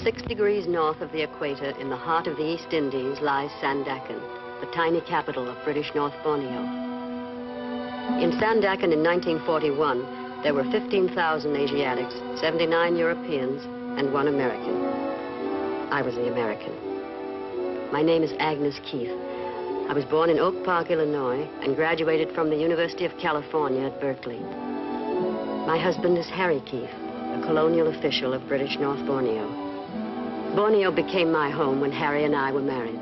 6 degrees north of the equator, in the heart of the East Indies, lies Sandakan, the tiny capital of British North Borneo. In Sandakan in 1941, there were 15,000 Asiatics, 79 Europeans, and 1 American. I was the American. My name is Agnes Keith. I was born in Oak Park, Illinois, and graduated from the University of California at Berkeley. My husband is Harry Keith, a colonial official of British North Borneo. Borneo became my home when Harry and I were married.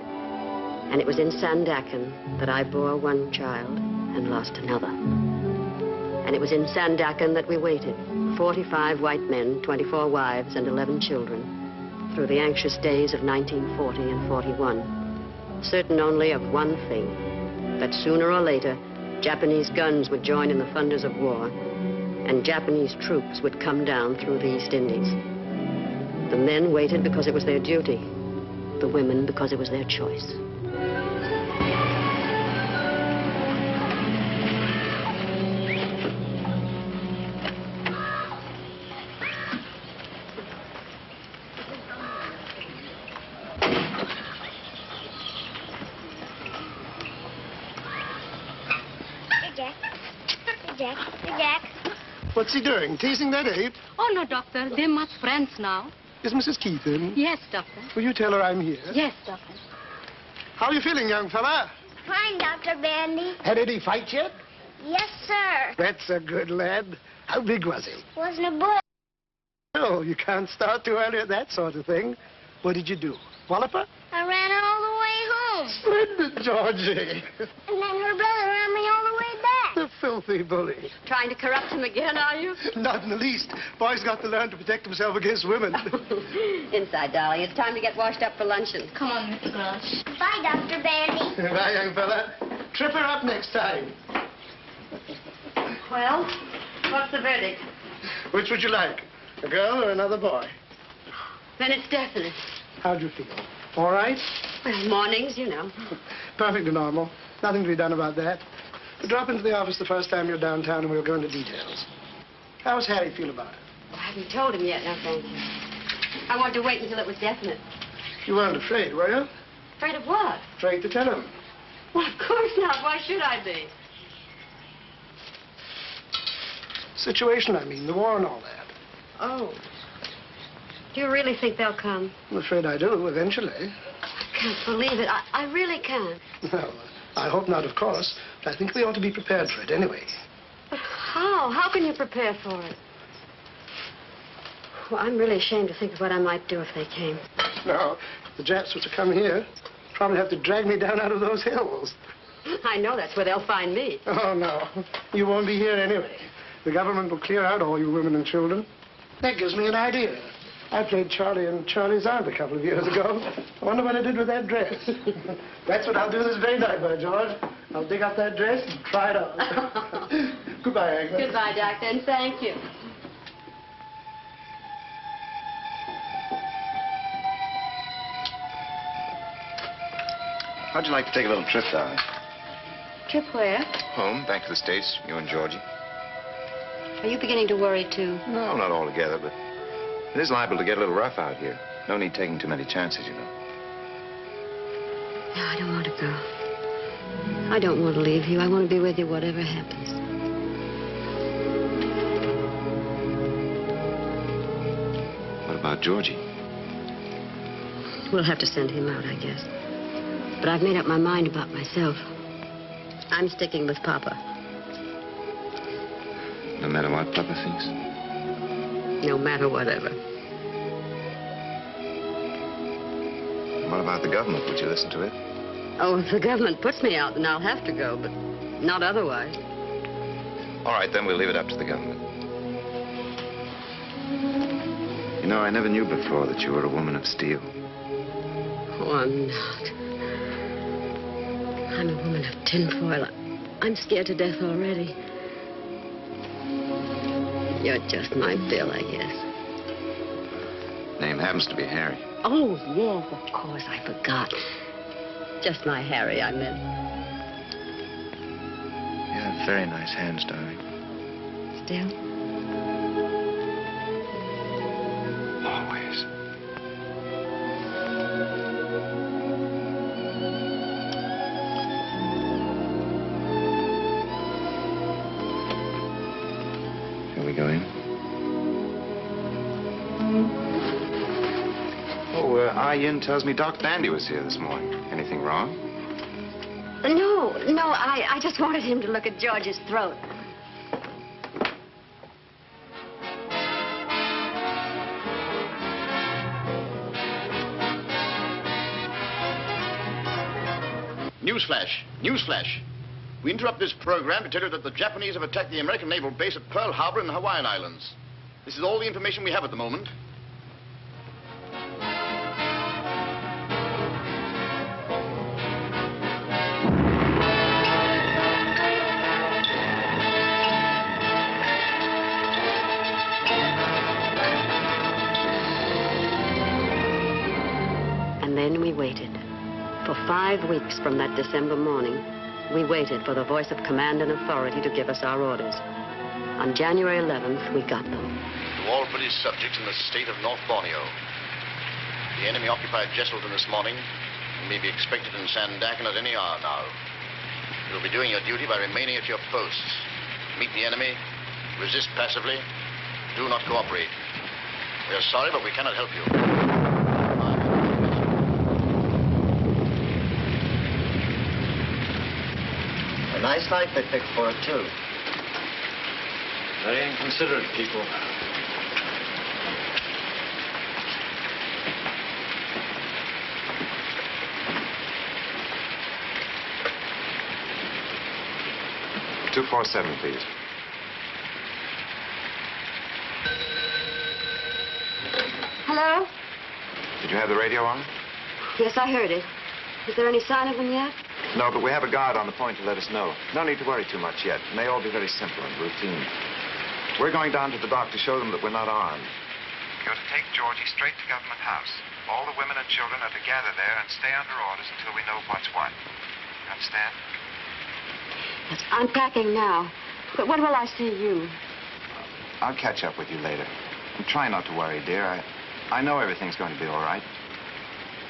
And it was in Sandakan that I bore 1 child and lost another. And it was in Sandakan that we waited, 45 white men, 24 wives, and 11 children, through the anxious days of 1940 and 41, certain only of one thing, that sooner or later, Japanese guns would join in the thunders of war, and Japanese troops would come down through the East Indies. The men waited because it was their duty, the women because it was their choice. What's he doing? Teasing that ape? Oh, no, Doctor. They're much friends now. Is Mrs. Keith in? Yes, Doctor. Will you tell her I'm here? Yes, Doctor. How are you feeling, young fella? Fine, Dr. Bandy. Had any fight yet? Yes, sir. That's a good lad. How big was he? Wasn't a boy. Oh, you can't start too early at that sort of thing. What did you do? Wallop her? I ran her all the way home. Splendid, Georgie. And then her brother ran me all the way back. The filthy bully. Trying to corrupt him again, are you? Not in the least. Boy's got to learn to protect himself against women. Inside, darling. It's time to get washed up for luncheon. Come on, Mr. Rush. Bye, Dr. Bandy. Bye, young fella. Trip her up next time. Well, what's the verdict? Which would you like? A girl or another boy? Then it's definite. How'd you feel? All right? Well, mornings, you know. Perfectly normal. Nothing to be done about that. Drop into the office the first time you're downtown and we'll go into details. How's Harry feel about it? I haven't told him yet, no thank you. I wanted to wait until it was definite. You weren't afraid, were you? Afraid of what? Afraid to tell him. Well, of course not. Why should I be? Situation, I mean, the war and all that. Oh. Do you really think they'll come? I'm afraid I do, eventually. I can't believe it. I really can't. Well, I hope not, of course. But I think we ought to be prepared for it anyway. But how? How can you prepare for it? Well, I'm really ashamed to think of what I might do if they came. Now, if the Japs were to come here, probably have to drag me down out of those hills. I know that's where they'll find me. Oh, no. You won't be here anyway. The government will clear out all you women and children. That gives me an idea. I played Charlie and Charlie's aunt a couple of years ago. I wonder what I did with that dress. That's what I'll do this very night, by George. I'll dig up that dress and try it on. Goodbye, Agnes. Goodbye, Doctor, and thank you. How'd you like to take a little trip, darling? Trip where? Home, back to the States, you and Georgie. Are you beginning to worry, too? No, not altogether, but it is liable to get a little rough out here. No need taking too many chances, you know. No, I don't want to go. I don't want to leave you. I want to be with you whatever happens. What about Georgie? We'll have to send him out, I guess. But I've made up my mind about myself. I'm sticking with Papa. No matter what Papa thinks? No matter whatever. What about the government? Would you listen to it? Oh, if the government puts me out, then I'll have to go, but not otherwise. All right, then we'll leave it up to the government. You know, I never knew before that you were a woman of steel. Oh, I'm not. I'm a woman of tinfoil. I'm scared to death already. You're just my Bill, I guess. Name happens to be Harry. Oh, yes, of course, I forgot. Just my Harry, I meant. You have very nice hands, darling. Still? Always. Yin tells me Doc Dandy was here this morning. Anything wrong? No, I just wanted him to look at George's throat. Newsflash! Newsflash! We interrupt this program to tell you that the Japanese have attacked the American naval base at Pearl Harbor in the Hawaiian Islands. This is all the information we have at the moment. And then we waited. For 5 weeks from that December morning, we waited for the voice of command and authority to give us our orders. On January 11th, we got them. To all British subjects in the state of North Borneo. The enemy occupied Jesselton this morning and may be expected in Sandakan at any hour now. You'll be doing your duty by remaining at your posts. Meet the enemy, resist passively, do not cooperate. We are sorry, but we cannot help you. A nice night they picked for it, too. Very inconsiderate people. $247, please. Hello? Did you have the radio on? Yes, I heard it. Is there any sign of them yet? No, but we have a guard on the point to let us know. No need to worry too much yet. It may all be very simple and routine. We're going down to the dock to show them that we're not armed. You're to take Georgie straight to Government House. All the women and children are to gather there and stay under orders until we know what's what. You understand? Yes, I'm packing now. But when will I see you? I'll catch up with you later. And try not to worry, dear. I know everything's going to be all right.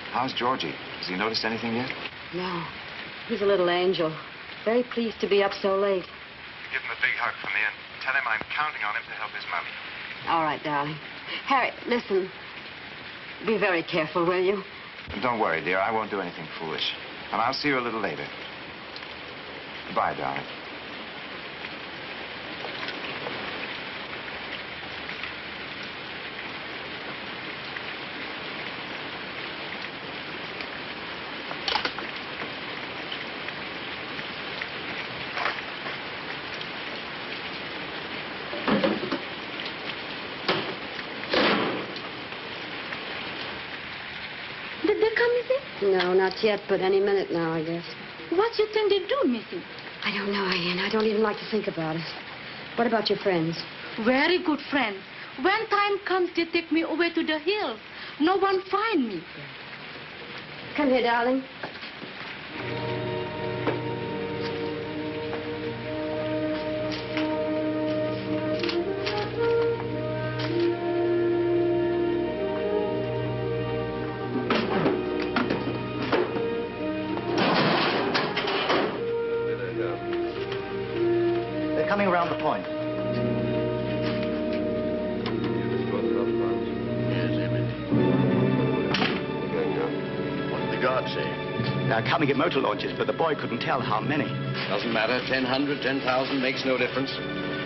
How's Georgie? Has he noticed anything yet? No. He's a little angel. Very pleased to be up so late. Give him a big hug for me and tell him I'm counting on him to help his mummy. All right, darling. Harry, listen. Be very careful, will you? Don't worry, dear. I won't do anything foolish. And I'll see you a little later. Goodbye, darling. No, not yet, but any minute now, I guess. What you think they do, Missy? I don't know, Ian. I don't even like to think about it. What about your friends? Very good friends. When time comes, they take me away to the hills. No one find me. Come here, darling. Coming around the point. What did the guard say? They're coming at motor launches, but the boy couldn't tell how many. Doesn't matter. 1,000, 10,000 makes no difference.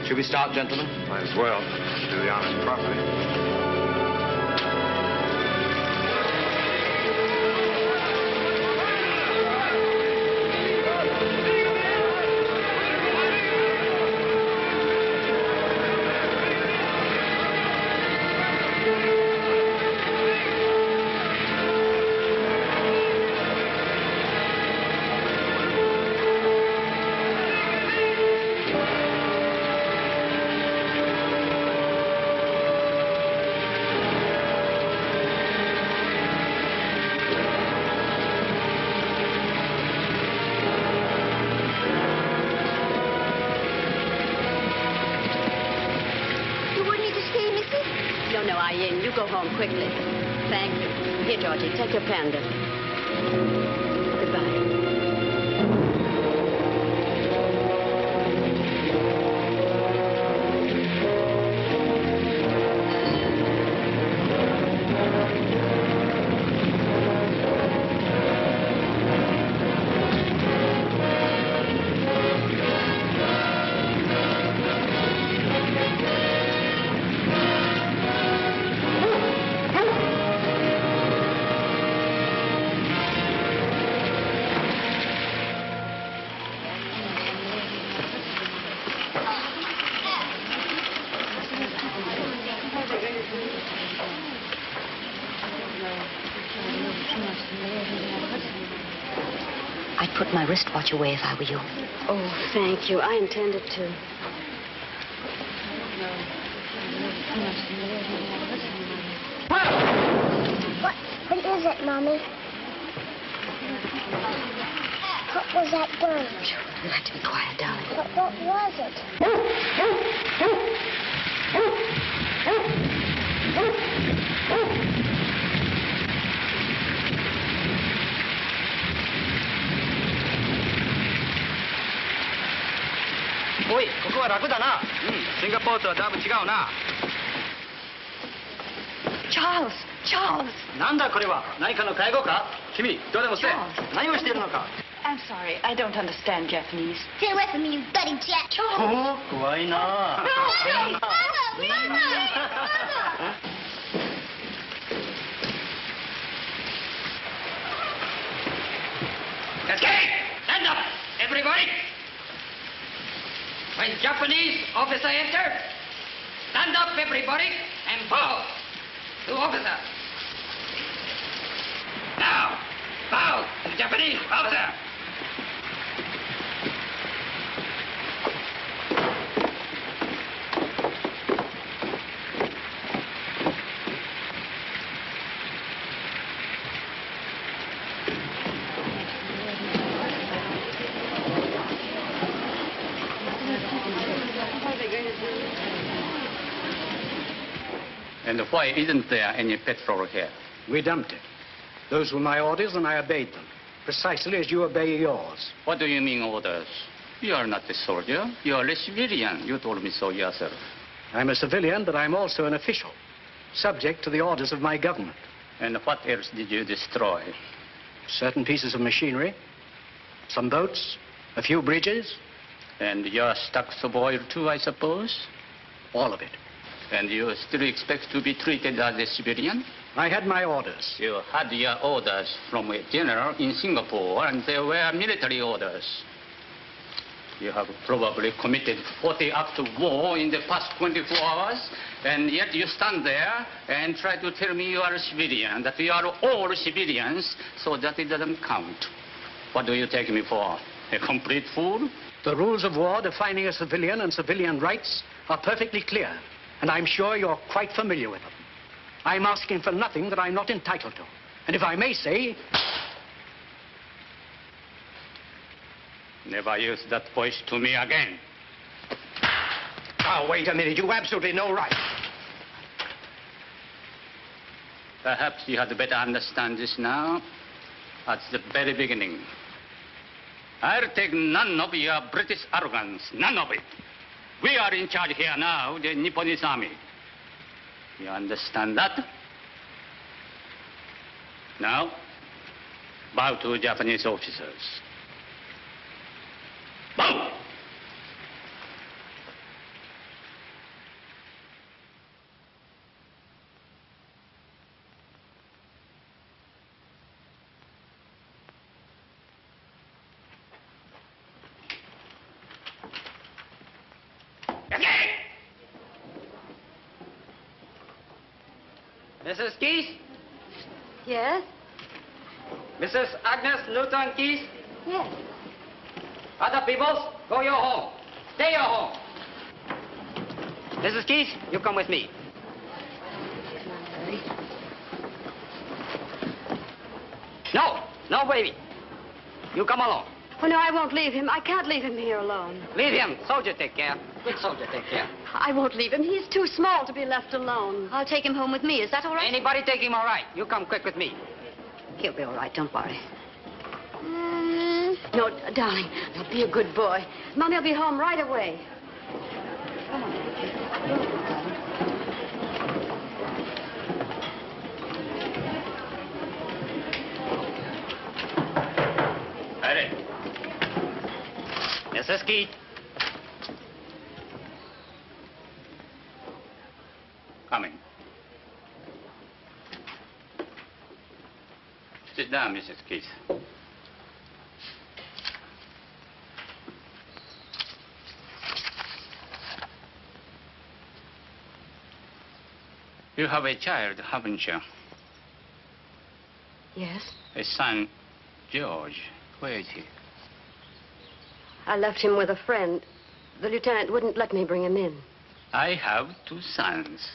Should we start, gentlemen? Might as well. Do the honors properly. Go home quickly. Thank you. Here, Georgie, take your panda. Goodbye. I'd put my wristwatch away if I were you. Oh, thank you. I intended to. What is it, Mommy? What was that gun? You have to be quiet, darling. What was it?おい、ここは楽だな。シンガポールとはだいぶ違うな。Charles! Charles! なんだこれは？何かの介護か？君、どうでもせえ。何をしているのか？ I'm sorry, I don't understand Japanese. Stay away from me, you bloody jet. おお、怖いな。 Mama! Escape! Stand up, everybody! When Japanese officer enter, stand up, everybody, and bow to officer. Now, bow to Japanese officer. And why isn't there any petrol here? We dumped it. Those were my orders, and I obeyed them, precisely as you obey yours. What do you mean orders? You are not a soldier. You are a civilian. You told me so yourself. I'm a civilian, but I'm also an official, subject to the orders of my government. And what else did you destroy? Certain pieces of machinery, some boats, a few bridges. And your stocks of oil too, I suppose? All of it. And you still expect to be treated as a civilian? I had my orders. You had your orders from a general in Singapore, and they were military orders. You have probably committed 40 acts of war in the past 24 hours, and yet you stand there and try to tell me you are a civilian, that we are all civilians, so that it doesn't count. What do you take me for? A complete fool? The rules of war defining a civilian and civilian rights are perfectly clear, and I'm sure you're quite familiar with them. I'm asking for nothing that I'm not entitled to. And if I may say... Never use that voice to me again. Now, wait a minute. You've absolutely no right. Perhaps you had better understand this now, at the very beginning. I'll take none of your British arrogance, none of it. We are in charge here now, the Nipponese army. You understand that? Now, bow to Japanese officers. Bow! Mrs. Keith? Yes? Mrs. Agnes Newton Keith? Yes. Other people, go your home. Stay your home. Mrs. Keith, you come with me. No, no, baby. You come along. Oh, no, I won't leave him. I can't leave him here alone. Leave him. Soldier take care. Good soldier take care. I won't leave him. He's too small to be left alone. I'll take him home with me. Is that all right? Anybody take him all right. You come quick with me. He'll be all right. Don't worry. No, darling. Now, be a good boy. Mommy'll be home right away. Come on. Mrs. Keith. Coming. Sit down, Mrs. Keith. You have a child, haven't you? Yes? His son, George. Where is he? I left him with a friend. The lieutenant wouldn't let me bring him in. I have 2 sons.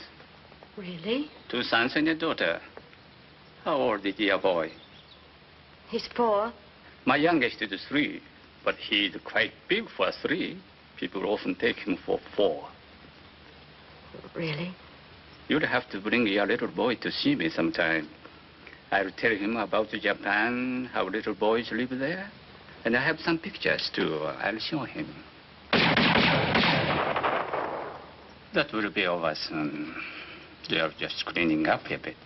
Really? 2 sons and a daughter. How old is your boy? He's 4. My youngest is 3, but he's quite big for 3. People often take him for 4. Really? You'd have to bring your little boy to see me sometime. I'll tell him about Japan, how little boys live there. And I have some pictures, too. I'll show him. That will be over soon. They're just cleaning up a bit.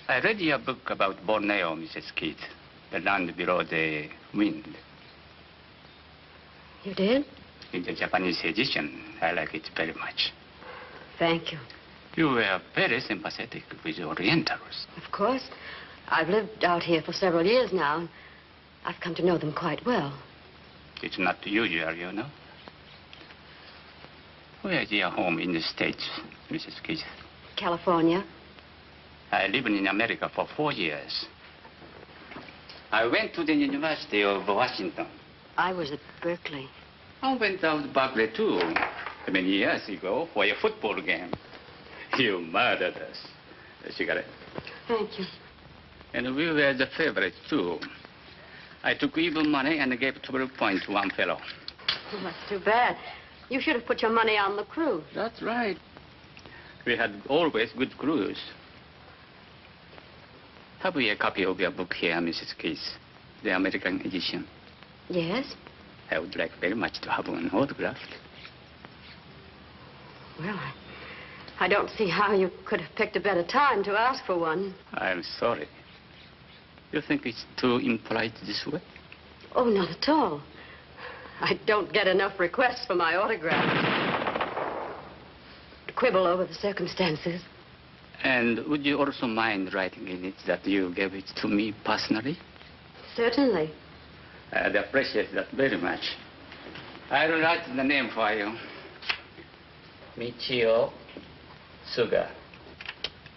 I read your book about Borneo, Mrs. Keith. The land below the wind. You did? In the Japanese edition, I like it very much. Thank you. You were very sympathetic with Orientals. Of course. I've lived out here for several years now, and I've come to know them quite well. It's not usual, you know. Where is your home in the States, Mrs. Keith? California. I lived in America for 4 years. I went to the University of Washington. I was at Berkeley. I went out to Berkeley, too, many years ago for a football game. You murdered us. A cigarette. Thank you. And we were the favorites, too. I took even money and gave 12 points to one fellow. Well, that's too bad. You should have put your money on the crew. That's right. We had always good crews. Have we a copy of your book here, Mrs. Keith? The American edition? Yes? I would like very much to have one autographed. Well, I don't see how you could have picked a better time to ask for one. I'm sorry. You think it's too impolite this way? Oh, not at all. I don't get enough requests for my autograph. To quibble over the circumstances. And would you also mind writing in it that you gave it to me personally? Certainly. I'd appreciate that very much. I'll write the name for you. Michio Suga.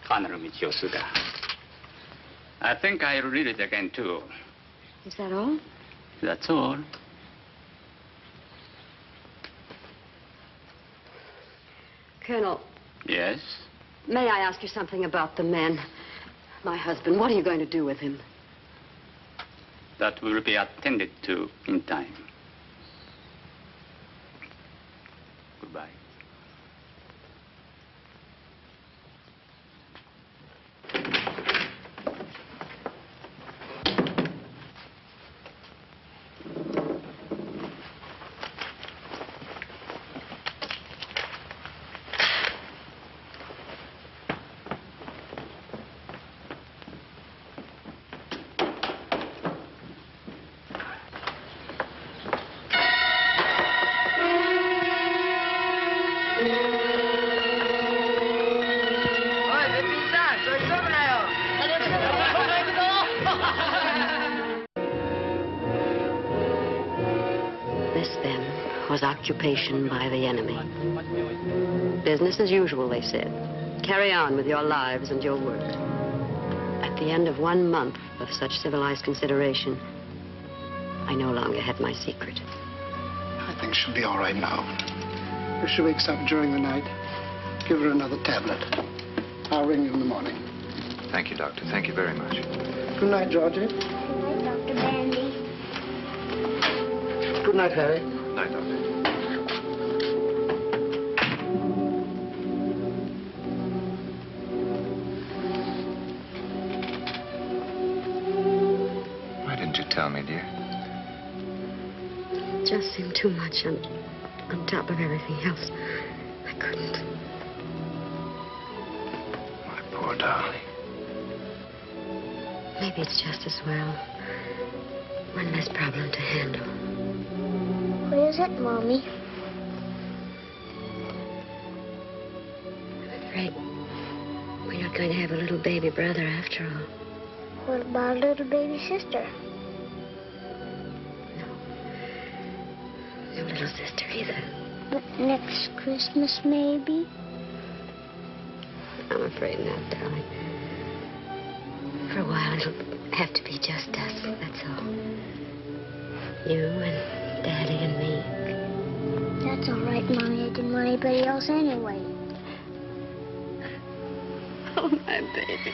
Colonel Michio Suga. I think I'll read it again, too. Is that all? That's all. Colonel. Yes? May I ask you something about the man? My husband. What are you going to do with him? That will be attended to in time. Goodbye. Occupation by the enemy. Business as usual, they said. Carry on with your lives and your work. At the end of 1 month of such civilized consideration, I no longer had my secret. I think she'll be all right now. If she wakes up during the night, give her another tablet. I'll ring you in the morning. Thank you, Doctor. Thank you very much. Good night, Georgie. Good night, Dr. Bandy. Good night, Harry. Good night, Doctor. Tell me, dear. It just seemed too much on top of everything else. I couldn't. My poor darling. Maybe it's just as well. One less problem to handle. What is it, Mommy? I'm afraid we're not going to have a little baby brother after all. What about a little baby sister? No little sister either. But next Christmas, maybe? I'm afraid not, darling. For a while. it'll have to be just us, that's all. You and Daddy and me. That's all right, Mommy. I didn't want anybody else anyway. Oh, my baby.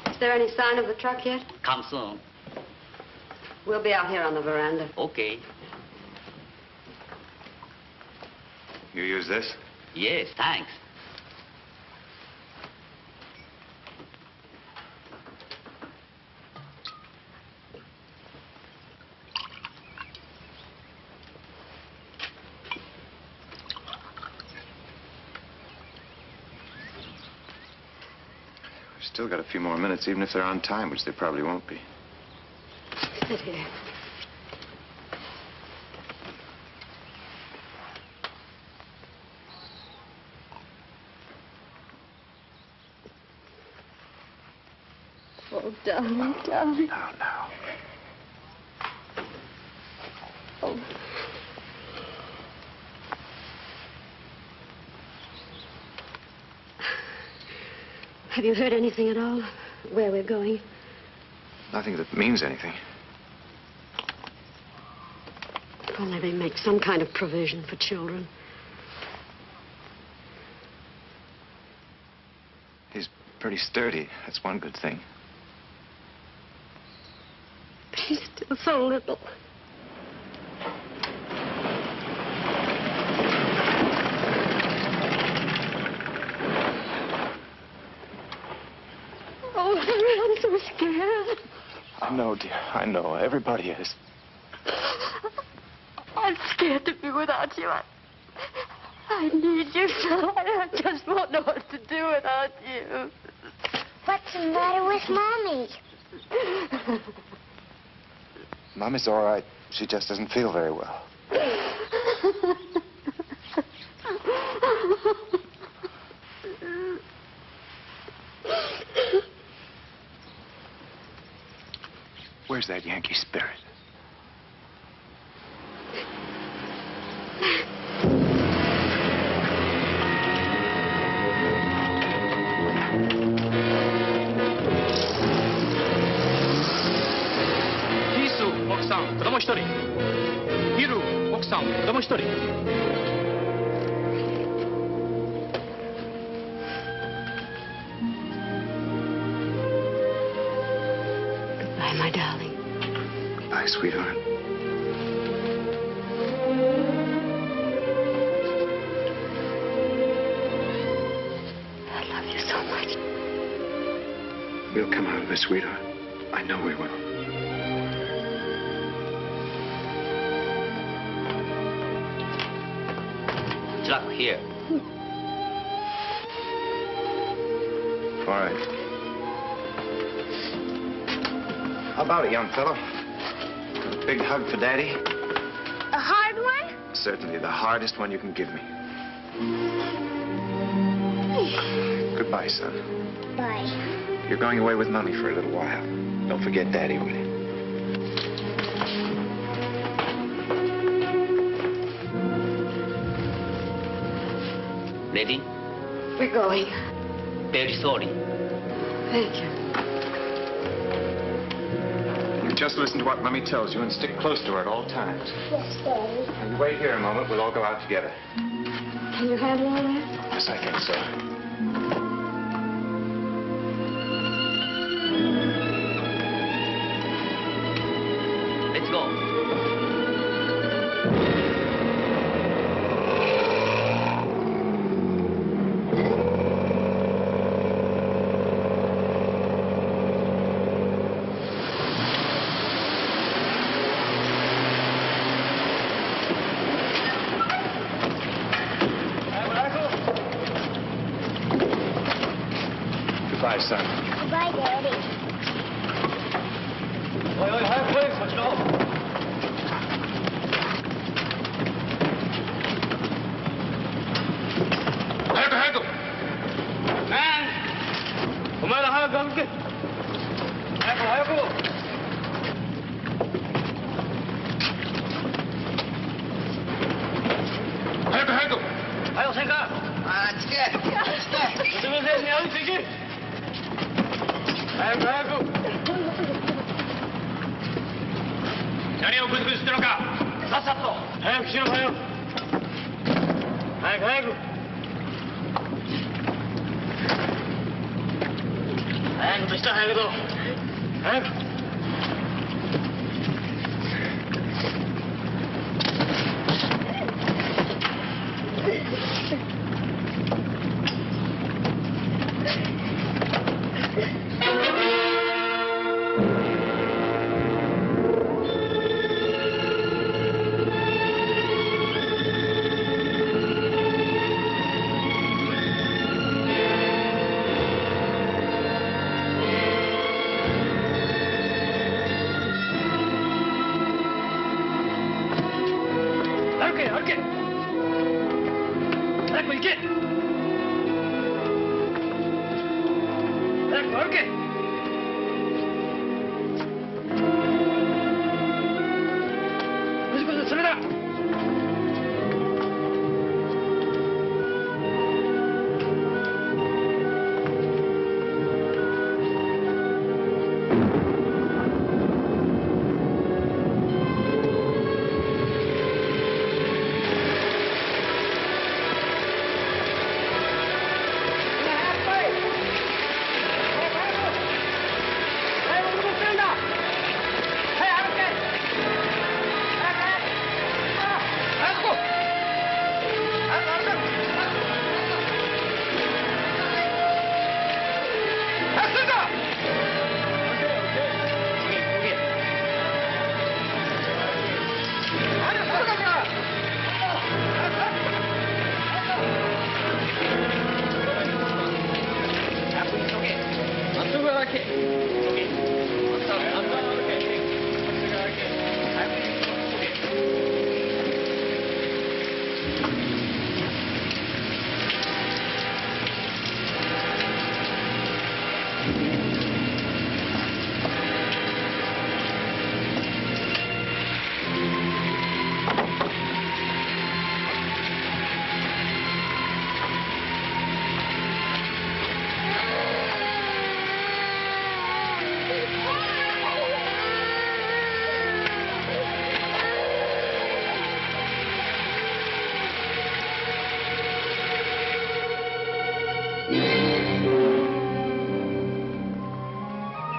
Is there any sign of the truck yet? Come soon. We'll be out here on the veranda. Okay. You use this? Yes, thanks. Still got a few more minutes, even if they're on time, which they probably won't be. Sit here. Oh, darling, darling. Now. Oh. Have you heard anything at all? Where we're going? Nothing that means anything. If only they make some kind of provision for children. He's pretty sturdy. That's one good thing. But he's still so little. Oh, I'm so scared. I know, dear. I know. Everybody is. I'm scared to be without you. I need you so. I just won't know what to do without you. What's the matter with Mommy? Mommy's all right. She just doesn't feel very well. Where's that Yankee spirit? Hisu, 奥さん、子供一人。ヒル、奥さん、子供一人。Goodbye, my darling. Goodbye, sweetheart. I love you so much. We'll come out of this, sweetheart. I know we will. Truck here. All right. How about it, young fellow? A big hug for Daddy? A hard one? Certainly the hardest one you can give me. Goodbye, son. Bye. You're going away with Mommy for a little while. Don't forget Daddy, will you? Ready? We're going. Very sorry. Thank you. You just listen to what Mommy tells you and stick close to her at all times. Yes, Daddy. Now, you wait here a moment. We'll all go out together. Can you handle all that? Yes, I think so. Let's go. Goodbye, son. Goodbye, Daddy. Oi, oi,早く来い、そっちの方。早く早く。お前ら早く歩け。早く早く。早く早く。はい、おせんか。あっちけ。すみませんね、歩いていけ。早く早く。何をクズクズしてるのか。さっさと。早くしろ、早く。早く早く。早くとしたら早くと。早く。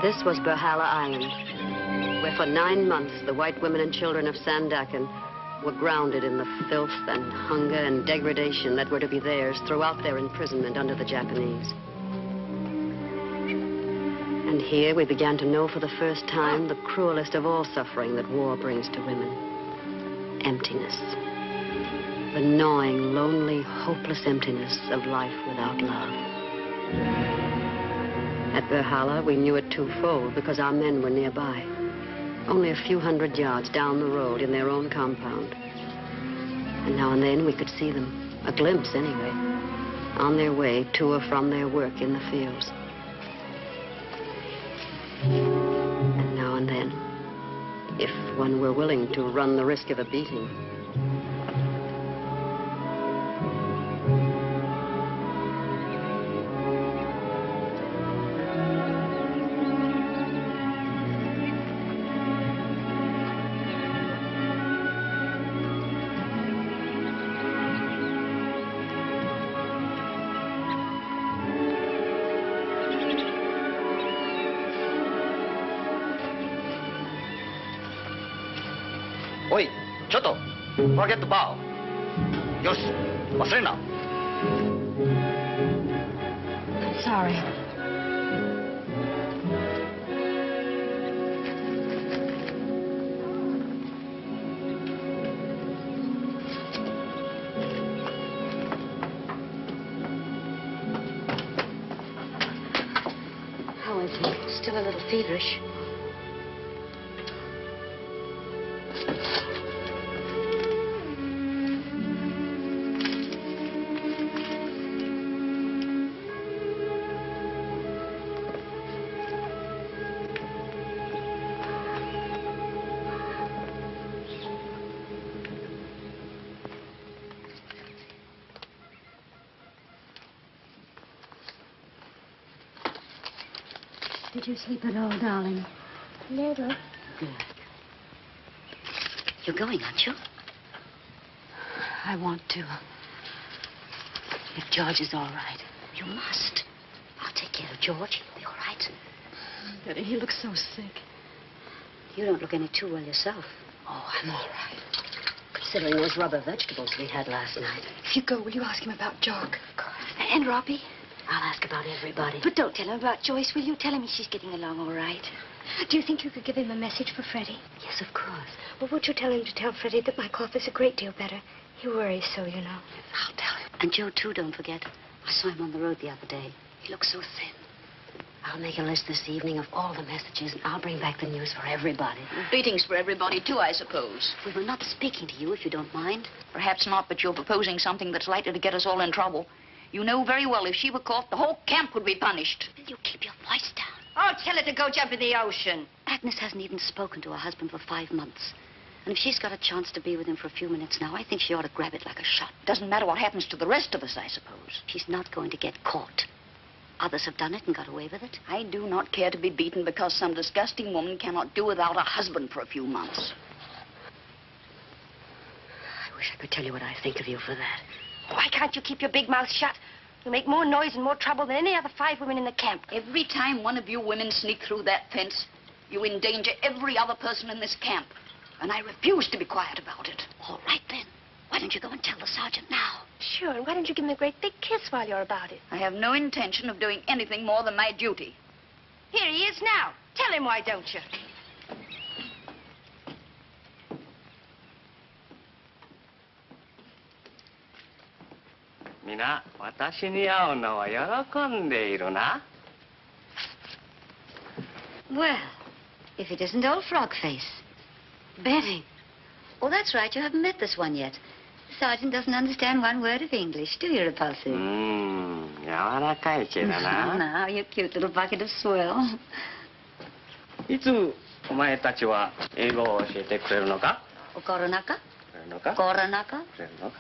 This was Berhala Island, where for 9 months the white women and children of Sandakan were grounded in the filth and hunger and degradation that were to be theirs throughout their imprisonment under the Japanese. And here we began to know for the first time the cruelest of all suffering that war brings to women: emptiness. The gnawing, lonely, hopeless emptiness of life without love. At Berhala, we knew it twofold because our men were nearby, only a few hundred yards down the road in their own compound. And now and then we could see them, a glimpse anyway, on their way to or from their work in the fields. And now and then, if one were willing to run the risk of a beating, Oi, Choto, forget to bow. Yosh,忘れな. Sorry. still a little feverish. Did you sleep at all, darling? Never. Good. You're going, aren't you? I want to. If George is all right. You must. I'll take care of George. He'll be all right. Betty, he looks so sick. You don't look any too well yourself. Oh, I'm all right. Considering those rubber vegetables we had last night. If you go, will you ask him about Jock? Of course. And Robbie? I'll ask about everybody. But don't tell him about Joyce, will you? Tell him she's getting along all right. Do you think you could give him a message for Freddie? Yes, of course. Well, won't you tell him to tell Freddie that my cough is a great deal better? He worries so, you know. I'll tell him. And Joe, too, don't forget. I saw him on the road the other day. He looks so thin. I'll make a list this evening of all the messages, and I'll bring back the news for everybody. Beatings for everybody, too, I suppose. We were not speaking to you, if you don't mind. Perhaps not, but you're proposing something that's likely to get us all in trouble. You know very well if she were caught, the whole camp would be punished. Will you keep your voice down? Oh, tell her to go jump in the ocean. Agnes hasn't even spoken to her husband for 5 months. And if she's got a chance to be with him for a few minutes now, I think she ought to grab it like a shot. Doesn't matter what happens to the rest of us, I suppose. She's not going to get caught. Others have done it and got away with it. I do not care to be beaten because some disgusting woman cannot do without a husband for a few months. I wish I could tell you what I think of you for that. Why can't you keep your big mouth shut? You make more noise and more trouble than any other 5 women in the camp. Every time one of you women sneak through that fence, you endanger every other person in this camp. And I refuse to be quiet about it. All right, then. Why don't you go and tell the sergeant now? Sure, and why don't you give him a great big kiss while you're about it? I have no intention of doing anything more than my duty. Here he is now. Tell him, why don't you? Mina, 私に会うのは喜んでいるな。Well, if it isn't old Frog Face. Betty. Oh, that's right. You haven't met this one yet. The sergeant doesn't understand one word of English, do you, Repulsive? 柔らかいけどな。Now, you cute little bucket of swell. いつお前たちは英語を教えてくれるのか？ Koronaka? くれるのか？ Koronaka? くれるのか？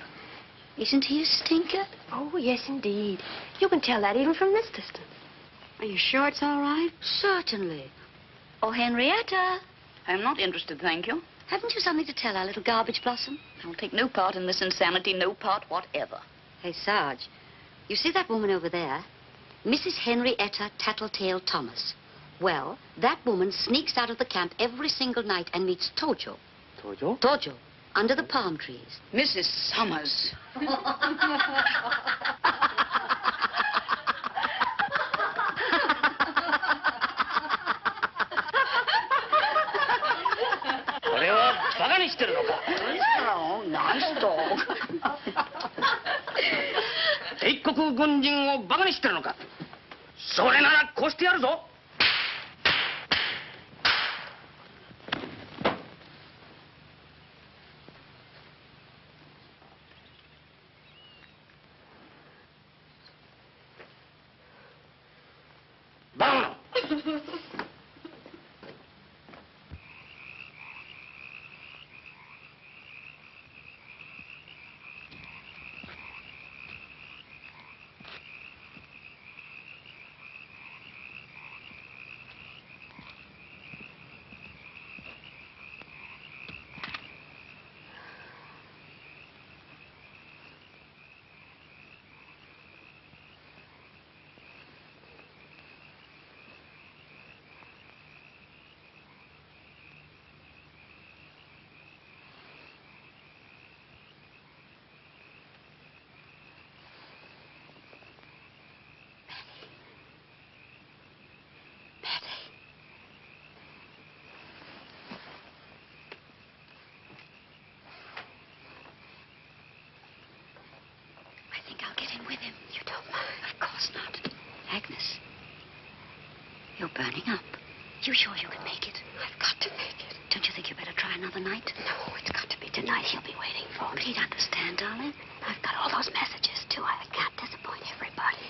Isn't he a stinker? Oh, yes, indeed. You can tell that even from this distance. Are you sure it's all right? Certainly. Oh, Henrietta. I'm not interested, thank you. Haven't you something to tell our little garbage blossom? I'll take no part in this insanity, no part whatever. Hey, Sarge, you see that woman over there? Mrs. Henrietta Tattletale Thomas. Well, that woman sneaks out of the camp every single night and meets Tojo. Tojo? Tojo, under the palm trees. Mrs. Summers. No, non-stop. 帝国軍人をバカにしてるのか？それならこうしてやるぞ。バカ者。With him. You don't mind? Of course not. Agnes, you're burning up. You sure you can make it? I've got to make it. Don't you think you better try another night? No, it's got to be tonight. He'll be waiting for But me. he'd understand, darling. I've got all those messages, too. I can't disappoint everybody.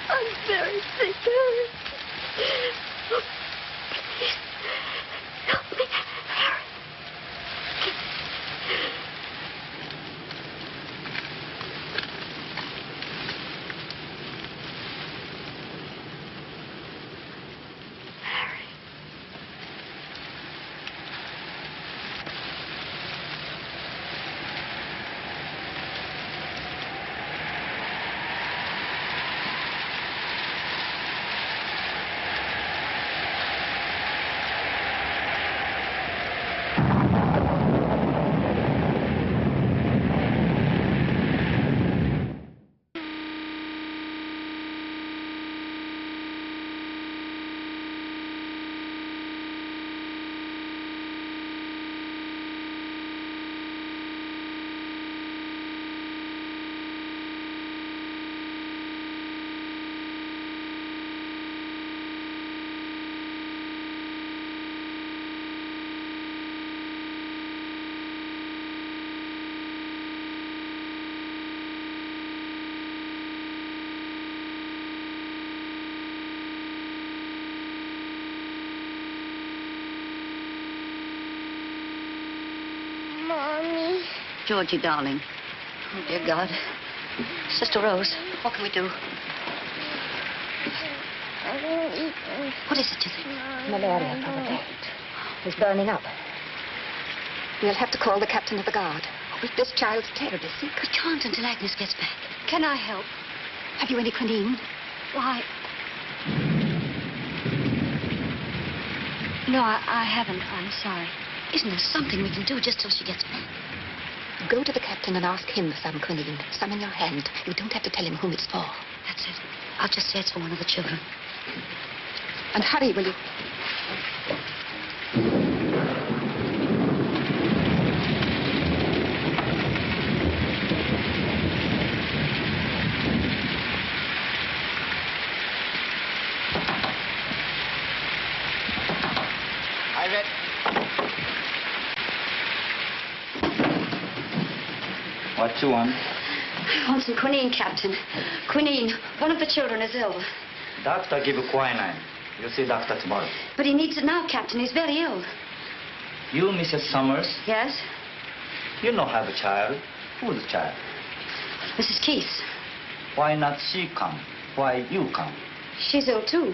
I'm very sick, Harry. Please, help me, Harry. Mommy. Georgie, darling. Oh, dear God. Sister Rose, what can we do? I won't eat them. What is it, you think? Malaria, probably. He's burning up. We'll have to call the captain of the guard. This child's terribly sick. We can't until Agnes gets back. Can I help? Have you any quinine? Why? No, I haven't. I'm sorry. Isn't there something we can do just till she gets back? Go to the captain and ask him for some quinine. Some in your hand. You don't have to tell him whom it's for. That's it. I'll just say it's for one of the children. And hurry, will you? What you want? I want some quinine, Captain. Quinine. One of the children is ill. Doctor give you quinine. You'll see doctor tomorrow. But he needs it now, Captain. He's very ill. You, Mrs. Summers? Yes? You don't have a child. Who's the child? Mrs. Keith. Why not she come? Why you come? She's ill, too.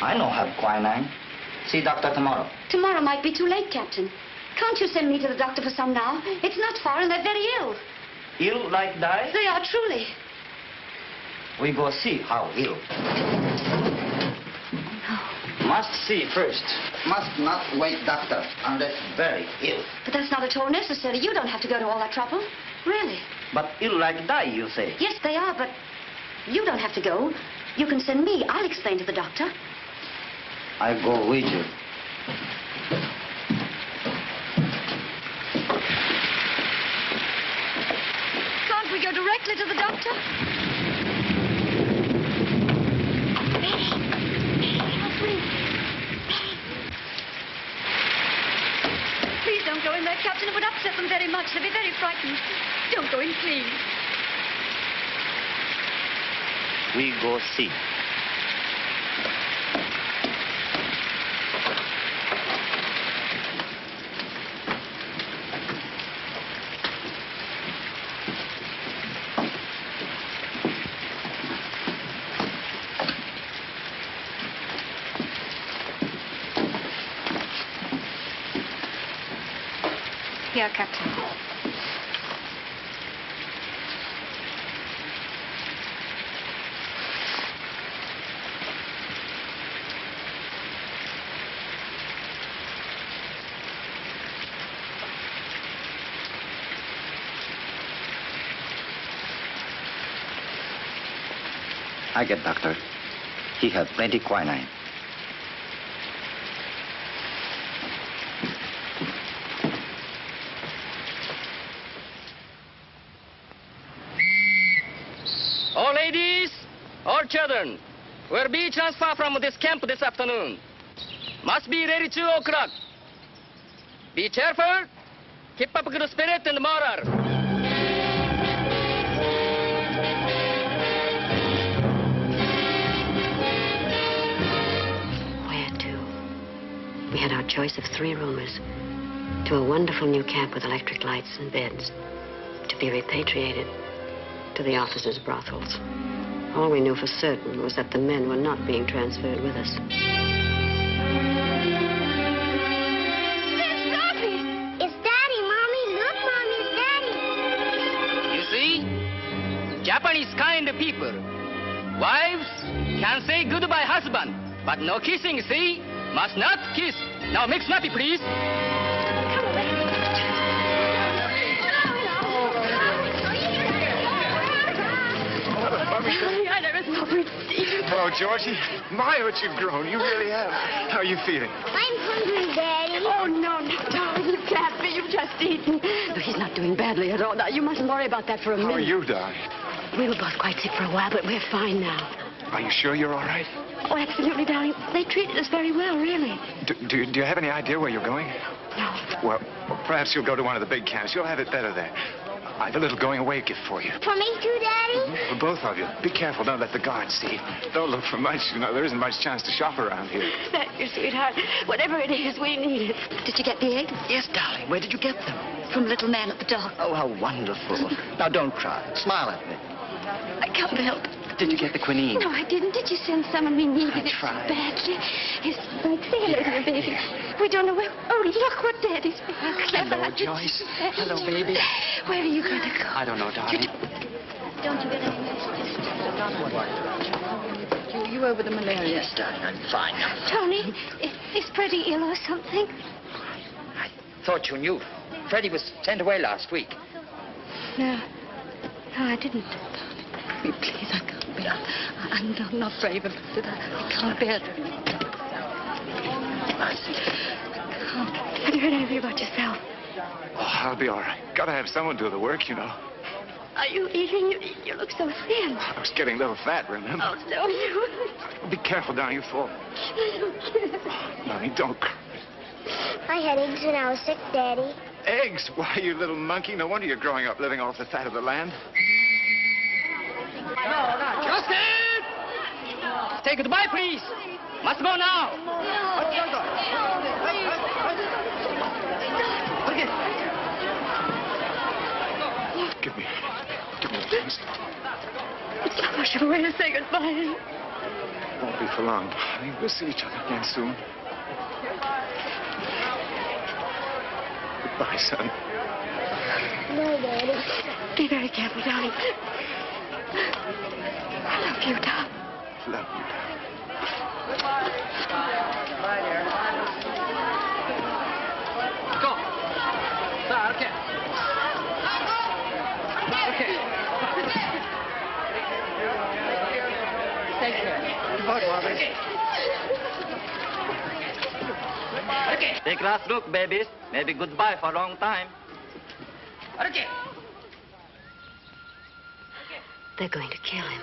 I don't have quinine. See doctor tomorrow. Tomorrow might be too late, Captain. Can't you send me to the doctor for some now? It's not far and they're very ill. Ill like that? They are, truly. We go see how ill. No. Must see first. Must not wait doctor unless very ill. But that's not at all necessary. You don't have to go to all that trouble. Really. But ill like that, you say? Yes, they are, but you don't have to go. You can send me. I'll explain to the doctor. I go with you. Can't we go directly to the doctor? Please don't go in there, Captain. It would upset them very much. They'd be very frightened. Don't go in, please. We go see. Here, Captain. I get doctor. He have plenty quinine. All ladies, all children, will be transferred from this camp this afternoon. Must be ready 2 o'clock. Be cheerful, keep up good spirit and morale. choice of 3 roomers to a wonderful new camp with electric lights and beds, to be repatriated to the officers' brothels. All we knew for certain was that the men were not being transferred with us. It's Robbie! It's Daddy, Mommy. Look, Mommy, it's Daddy. You see? Japanese kind of people. Wives can say goodbye husband, but no kissing, see? Must not kiss. Now make snappy, please. I never saw her. Oh, Georgie, my, what you've grown. You really have. How are you feeling? I'm hungry, Daddy. Oh, no, darling, you can't be. You've just eaten. No, he's not doing badly at all. Now, you mustn't worry about that for a minute. How are you, darling? We were both quite sick for a while, but we're fine now. Are you sure you're all right? Oh, absolutely, darling. They treated us very well, really. Do you have any idea where you're going? No. Well, perhaps you'll go to one of the big camps. You'll have it better there. I've a little going-away gift for you. For me too, Daddy? For both of you. Be careful. Don't let the guards see. Don't look for much. You know, there isn't much chance to shop around here. Thank you, sweetheart. Whatever it is, we need it. Did you get the eggs? Yes, darling. Where did you get them? From the little man at the dock. Oh, how wonderful. Now, don't cry. Smile at me. I can't help it. Did you get the quinine? No, I didn't. Did you send someone? We needed it so tried. badly. His like, say hello to the baby. We don't know where. Oh, look what Daddy's being. Hello, Joyce. Hello, baby. Where are you going to go? I don't know, darling. Don't you get any messages? You over the malaria? Yes, darling. I'm fine now. Tony, is Freddie ill or something? I thought you knew. Freddie was sent away last week. No, I didn't. Oh, please, I can't bear it. I'm not brave enough to that. I can't bear it. I can't. Have you heard anything about yourself? Oh, I'll be all right. Gotta have someone do the work, you know. Are you eating? You look so thin. I was getting a little fat, remember? Oh, so you. Be careful down, you fall. Mommy, don't cry. I had eggs when I was sick, Daddy. Eggs? Why, you little monkey. No wonder you're growing up living off the fat of the land. Justin! Say goodbye, please. Must go now. Give me a taste. It's not much of a way to say goodbye. Won't be for long, darling. We'll see each other again soon. Goodbye, son. No, Daddy. Be very careful, darling. I love you, darling. Love you, darling. Go. Okay. Okay. Take care. Okay. Take last look, babies. Maybe goodbye for a long time. Okay. They're going to kill him.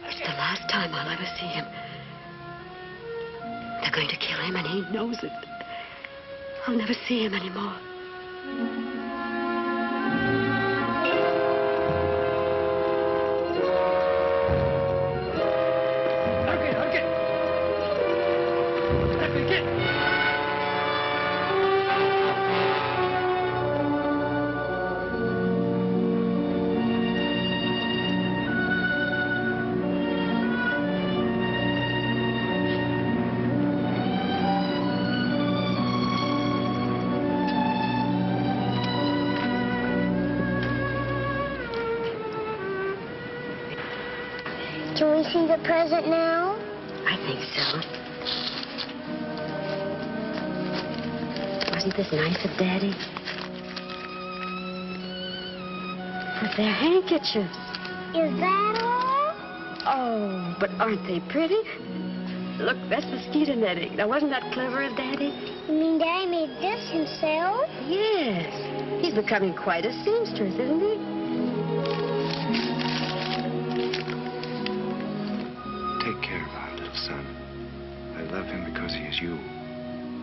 It's the last time I'll ever see him. They're going to kill him, and he knows it. I'll never see him anymore. Can we see the present now? I think so. Wasn't this nice of Daddy? But they're handkerchiefs. Is that all? Oh, but aren't they pretty? Look, that's mosquito netting. Now, wasn't that clever of Daddy? You mean Daddy made this himself? Yes. He's becoming quite a seamstress, isn't he? Take care of our little son. I love him because he is you.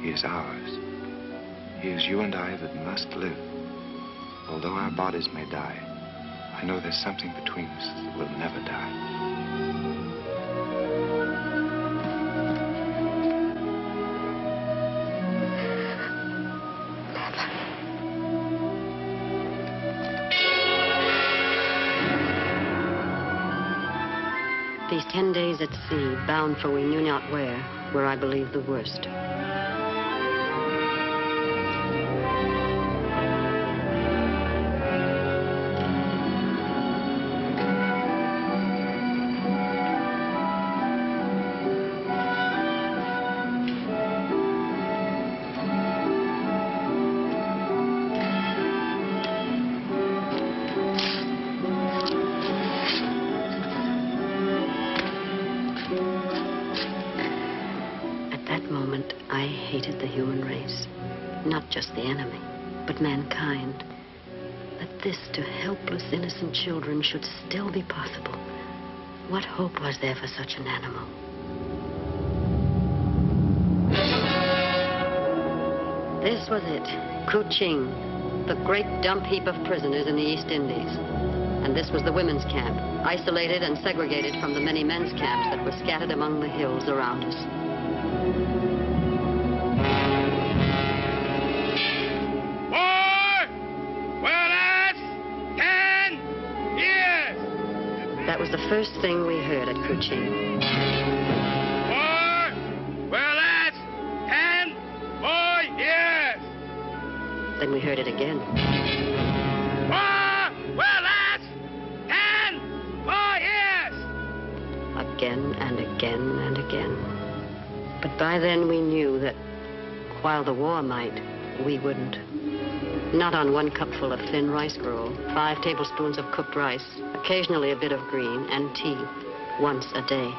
He is ours. He is you and I that must live. Although our bodies may die, I know there's something between us that will never die. These 10 days at sea, bound for we knew not where, were, I believe, the worst. Not just the enemy, but mankind. That this to helpless, innocent children should still be possible. What hope was there for such an animal? This was it, Kuching, the great dump heap of prisoners in the East Indies. And this was the women's camp, isolated and segregated from the many men's camps that were scattered among the hills around us. That was the first thing we heard at Kuching. Well, that's 10 more years. Then we heard it again. Well, that's 10 more years. Again and again and again. But by then we knew that while the war might, we wouldn't. Not on one cupful of thin rice gruel, 5 tablespoons of cooked rice, occasionally a bit of green, and tea once a day.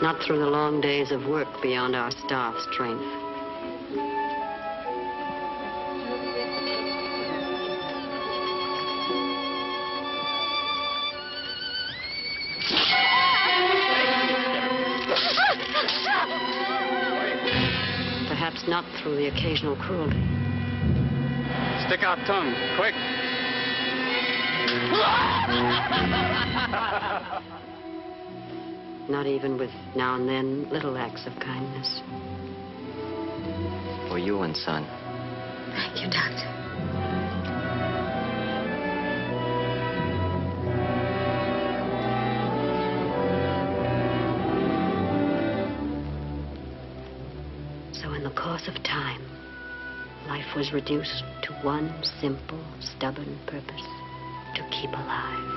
Not through the long days of work beyond our staff strength. Perhaps not through the occasional cruelty. Stick out tongue, quick. Not even with, now and then, little acts of kindness. For you and son. Thank you, Doctor. So in the course of time, life was reduced to one simple, stubborn purpose: to keep alive.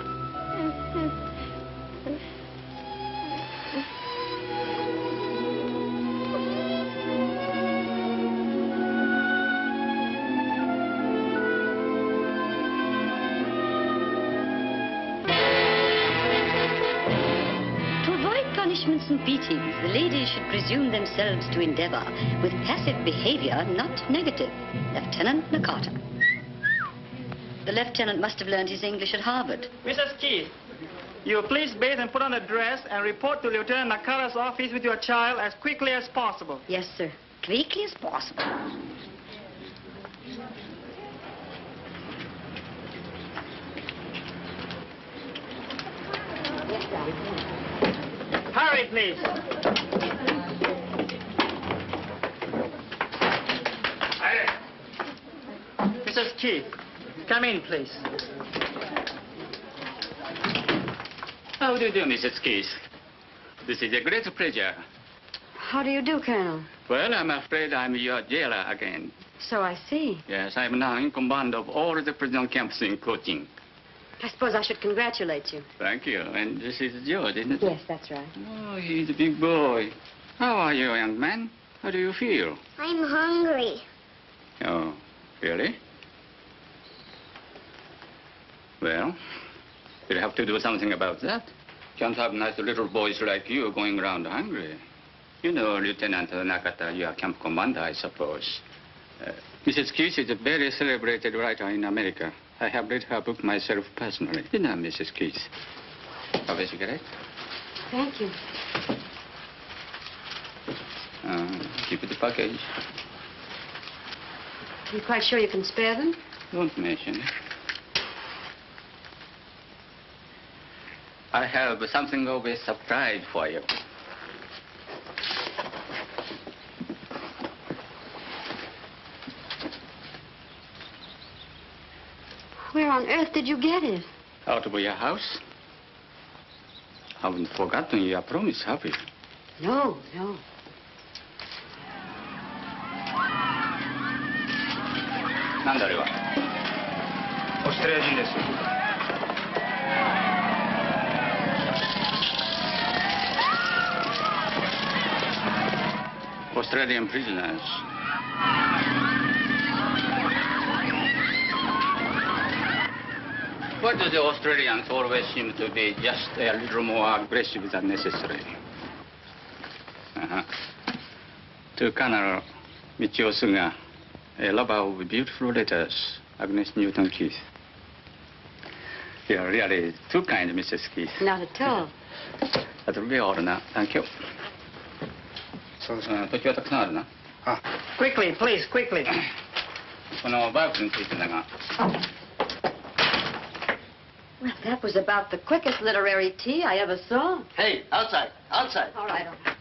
To avoid punishments and beatings, the ladies should presume themselves to endeavor with passive behavior, not negative. Lieutenant Nakata. The lieutenant must have learned his English at Harvard. Mrs. Keith, you please bathe and put on a dress and report to Lieutenant Nakata's office with your child as quickly as possible. Yes, sir. Quickly as possible. Hurry, please. Mrs. Keith, come in, please. How do you do, Mrs. Keith? This is a great pleasure. How do you do, Colonel? Well, I'm afraid I'm your jailer again. So I see. Yes, I'm now in command of all the prison camps in Kuching. I suppose I should congratulate you. Thank you. And this is George, isn't it? Yes, that's right. Oh, he's a big boy. How are you, young man? How do you feel? I'm hungry. Oh, really? Well, you'll have to do something about that. Can't have nice little boys like you going around hungry. You know, Lieutenant Nakata, you are camp commander, I suppose. Mrs. Keith is a very celebrated writer in America. I have read her book myself personally. Didn't I, Mrs. Keith? Have a cigarette? Thank you. Keep the package. You quite sure you can spare them? Don't mention it. I have something of a surprise for you. Where on earth did you get it? Out of your house. haven't forgotten your promise, have you? No, no. Nunnallyはオーストラリア人です。Australian prisoners. Why do the Australians always seem to be just a little more aggressive than necessary? To Colonel Michio-suga, a lover of beautiful letters, Agnes Newton Keith. You are really too kind, Mrs. Keith. Not at all. That will be all now. Thank you. Quickly, please, quickly. このバイクについてだが。 Well, that was about the quickest literary tea I ever saw. Hey, outside, outside. All right, all right.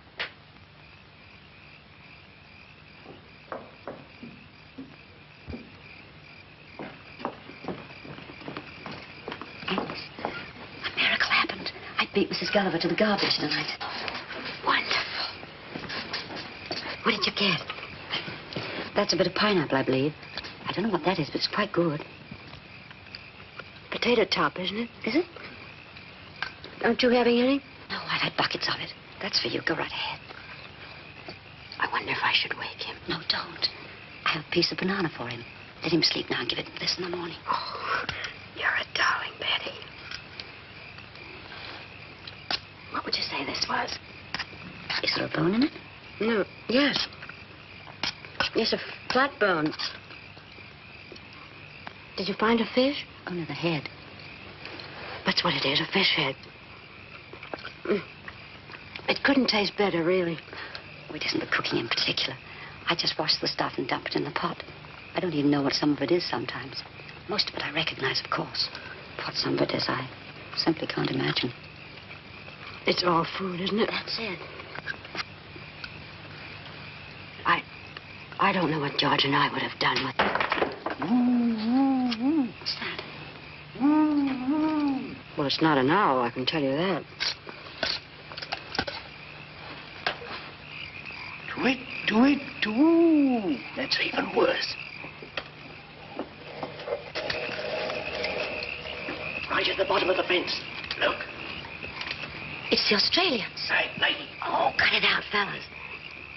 Agnes, a miracle happened. I beat Mrs. Gulliver to the garbage tonight. Wonderful. What did you get? That's a bit of pineapple, I believe. I don't know what that is, but it's quite good. Potato top, isn't it? Is it? Aren't you having any? No, I've had buckets of it. That's for you. Go right ahead. I wonder if I should wake him. No, don't. I have a piece of banana for him. Let him sleep now and give it this in the morning. Oh, you're a darling, Betty. What would you say this was? Is there a bone in it? No, yes. Yes, a flat bone. Did you find a fish? Under the head. That's what it is, a fish head. It couldn't taste better, really. Oh, it isn't the cooking in particular. I just wash the stuff and dump it in the pot. I don't even know what some of it is sometimes. Most of it I recognize, of course. What some of it is, I simply can't imagine. It's all food, isn't it? That's it. I don't know what George and I would have done with it. What's that? Well, it's not an owl, I can tell you that. Do. That's even worse. Right at the bottom of the fence. Look. It's the Australians. Hey, lady. Oh, cut it out, fellas.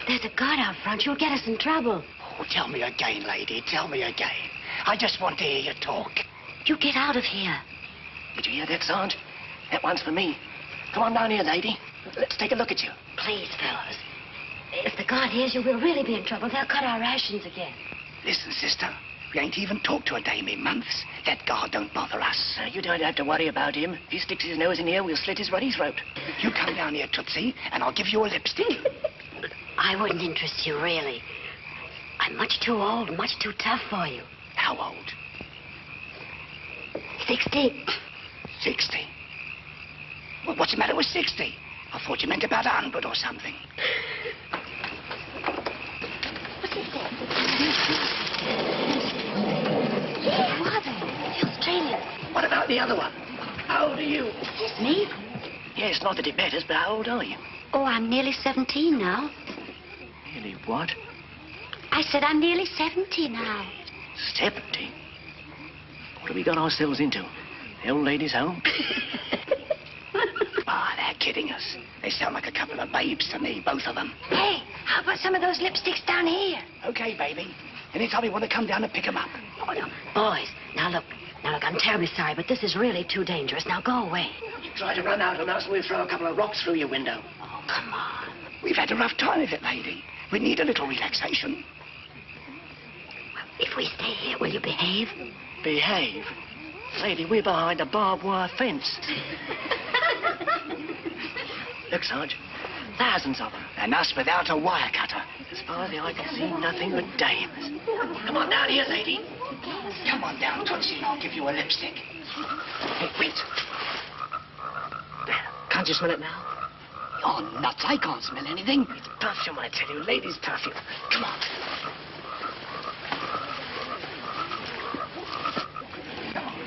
There's a guard out front. You'll get us in trouble. Oh, tell me again, lady. Tell me again. I just want to hear you talk. You get out of here. Did you hear that, Sarge? That one's for me. Come on down here, lady. Let's take a look at you. Please, fellas. If the guard hears you, we'll really be in trouble. They'll cut our rations again. Listen, sister. We ain't even talked to a dame in months. That guard don't bother us. You don't have to worry about him. If he sticks his nose in here, we'll slit his ruddy throat. You come down here, Tootsie, and I'll give you a lipstick. I wouldn't interest you, really. I'm much too old, much too tough for you. How old? 60. 60? Well, what's the matter with 60? I thought you meant about 100 or something. What's he saying? Who are they? The Australians. What about the other one? How old are you? Yes, me? Yes, not that it matters, but how old are you? Oh, I'm nearly 17 now. Nearly what? I said I'm nearly 70 now. 70? What have we got ourselves into? The old lady's home? They're kidding us. They sound like a couple of babes to me, both of them. Hey, how about some of those lipsticks down here? Okay, baby. Anytime you want to come down and pick them up. Oh, no. Boys, now look, I'm terribly sorry, but this is really too dangerous. Now go away. You try to run out on us and we'll throw a couple of rocks through your window. Oh, come on. We've had a rough time of it, lady. We need a little relaxation. Well, if we stay here, will you behave? Behave? Lady, we're behind a barbed wire fence. Look, Sarge. Thousands of them. And us without a wire cutter. As far as the eye can see, nothing but dames. Come on down here, lady. Come on down, Tootsie, and I'll give you a lipstick. Hey, wait. Can't you smell it now? Oh, nuts. I can't smell anything. It's perfume, I tell you. Ladies' perfume. Come on.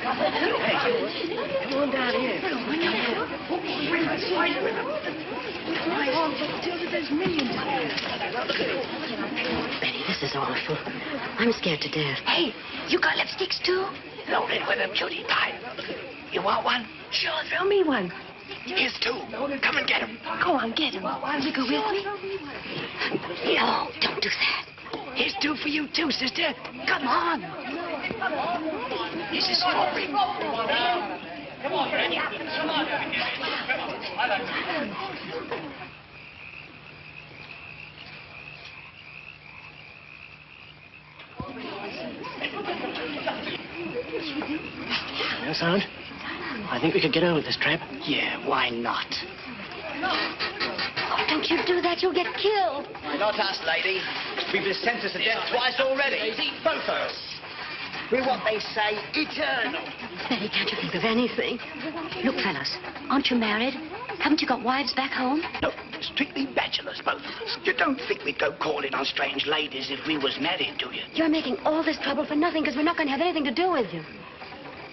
Hey, come on down here. Fight with them. There's millions of them. Benny, this is awful. I'm scared to death. Hey, you got lipsticks too? Loaded with them, cutie pie. You want one? Sure, throw me one. Here's two. Come and get them. Go on, get him. Will you go with me? No, don't do that. Here's two for you too, sister. Come on. This is story. Come on, Freddy. Come on. Well, son, I think we could get over this trap. Yeah, why not? Oh, don't you do that. You'll get killed. Not us, lady. We've been sentenced to death twice already. Both of us. We're what they say, eternal. Benny, can't you think of anything? Look, fellas, aren't you married? Haven't you got wives back home? No, strictly bachelors, both of us. You don't think we'd go calling on strange ladies if we was married, do you? You're making all this trouble for nothing because we're not going to have anything to do with you.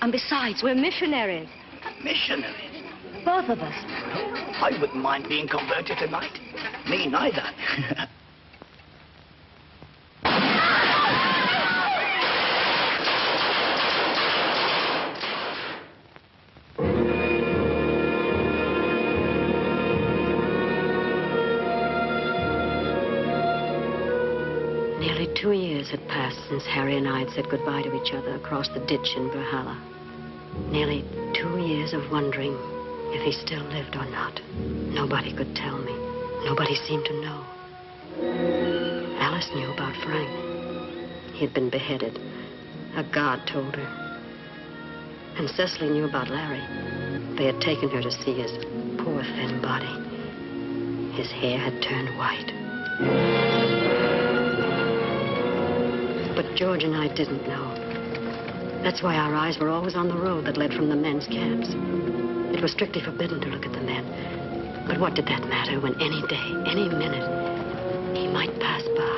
And besides, we're missionaries. Missionaries? Both of us. I wouldn't mind being converted tonight. Me neither. Nearly 2 years had passed since Harry and I had said goodbye to each other across the ditch in Berhala. Nearly 2 years of wondering if he still lived or not. Nobody could tell me. Nobody seemed to know. Alice knew about Frank. He had been beheaded. A guard told her. And Cecily knew about Larry. They had taken her to see his poor, thin body. His hair had turned white. But George and I didn't know. That's why our eyes were always on the road that led from the men's camps. It was strictly forbidden to look at the men. But what did that matter when any day, any minute, he might pass by?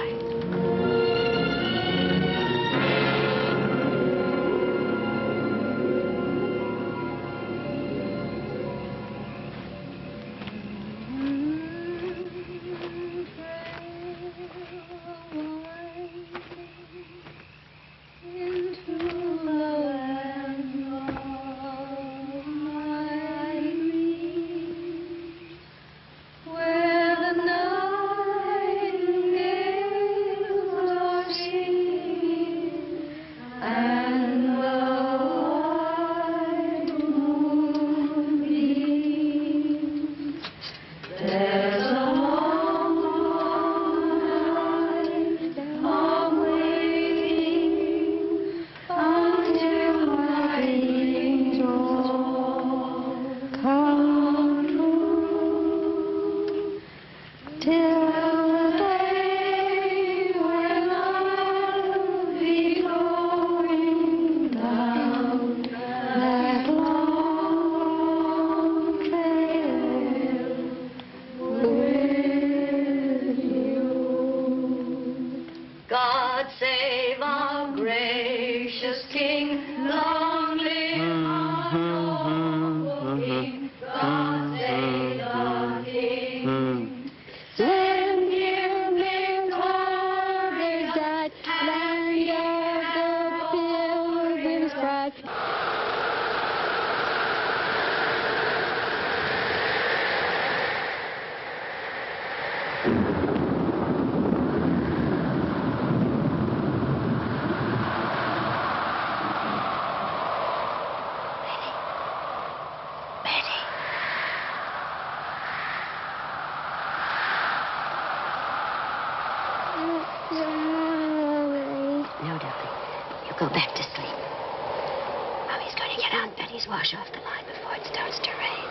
No, darling. You go back to sleep. Mommy's going to get out Betty's wash off the line before it starts to rain.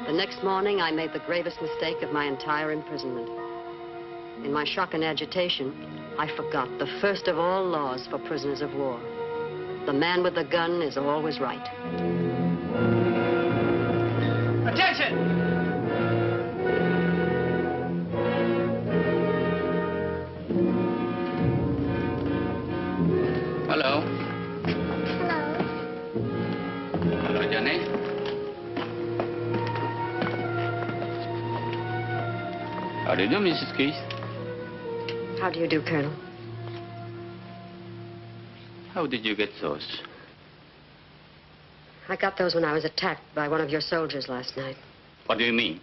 The next morning, I made the gravest mistake of my entire imprisonment. In my shock and agitation, I forgot the first of all laws for prisoners of war. The man with the gun is always right. Attention! Hello. Hello, Johnny. How do you do, Mrs. Keith? How do you do, Colonel? How did you get those? I got those when I was attacked by one of your soldiers last night. What do you mean?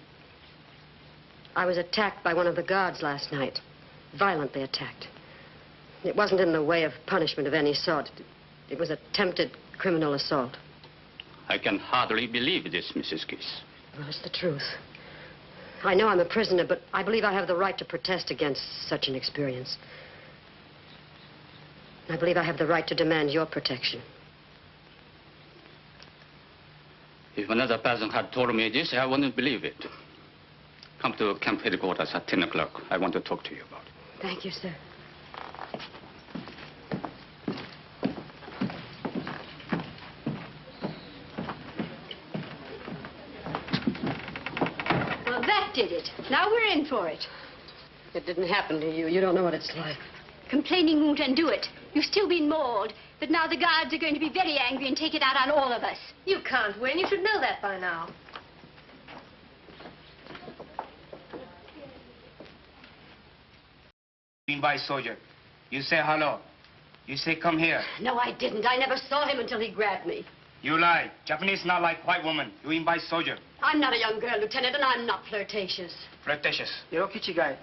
I was attacked by one of the guards last night. Violently attacked. It wasn't in the way of punishment of any sort. It was attempted criminal assault. I can hardly believe this, Mrs. Keith. Well, it's the truth. I know I'm a prisoner, but I believe I have the right to protest against such an experience. I believe I have the right to demand your protection. If another person had told me this, I wouldn't believe it. Come to camp headquarters at 10 o'clock. I want to talk to you about it. Thank you, sir. Well, that did it. Now we're in for it. It didn't happen to you. You don't know what it's like. Complaining won't undo it. You've still been mauled, but now the guards are going to be very angry and take it out on all of us. You can't win. You should know that by now. By soldier. You say hello. You say come here. No, I didn't. I never saw him until he grabbed me. You lie. Japanese not like white woman. You invite soldier. I'm not a young girl, Lieutenant, and I'm not flirtatious. Flirtatious. Yokichigai.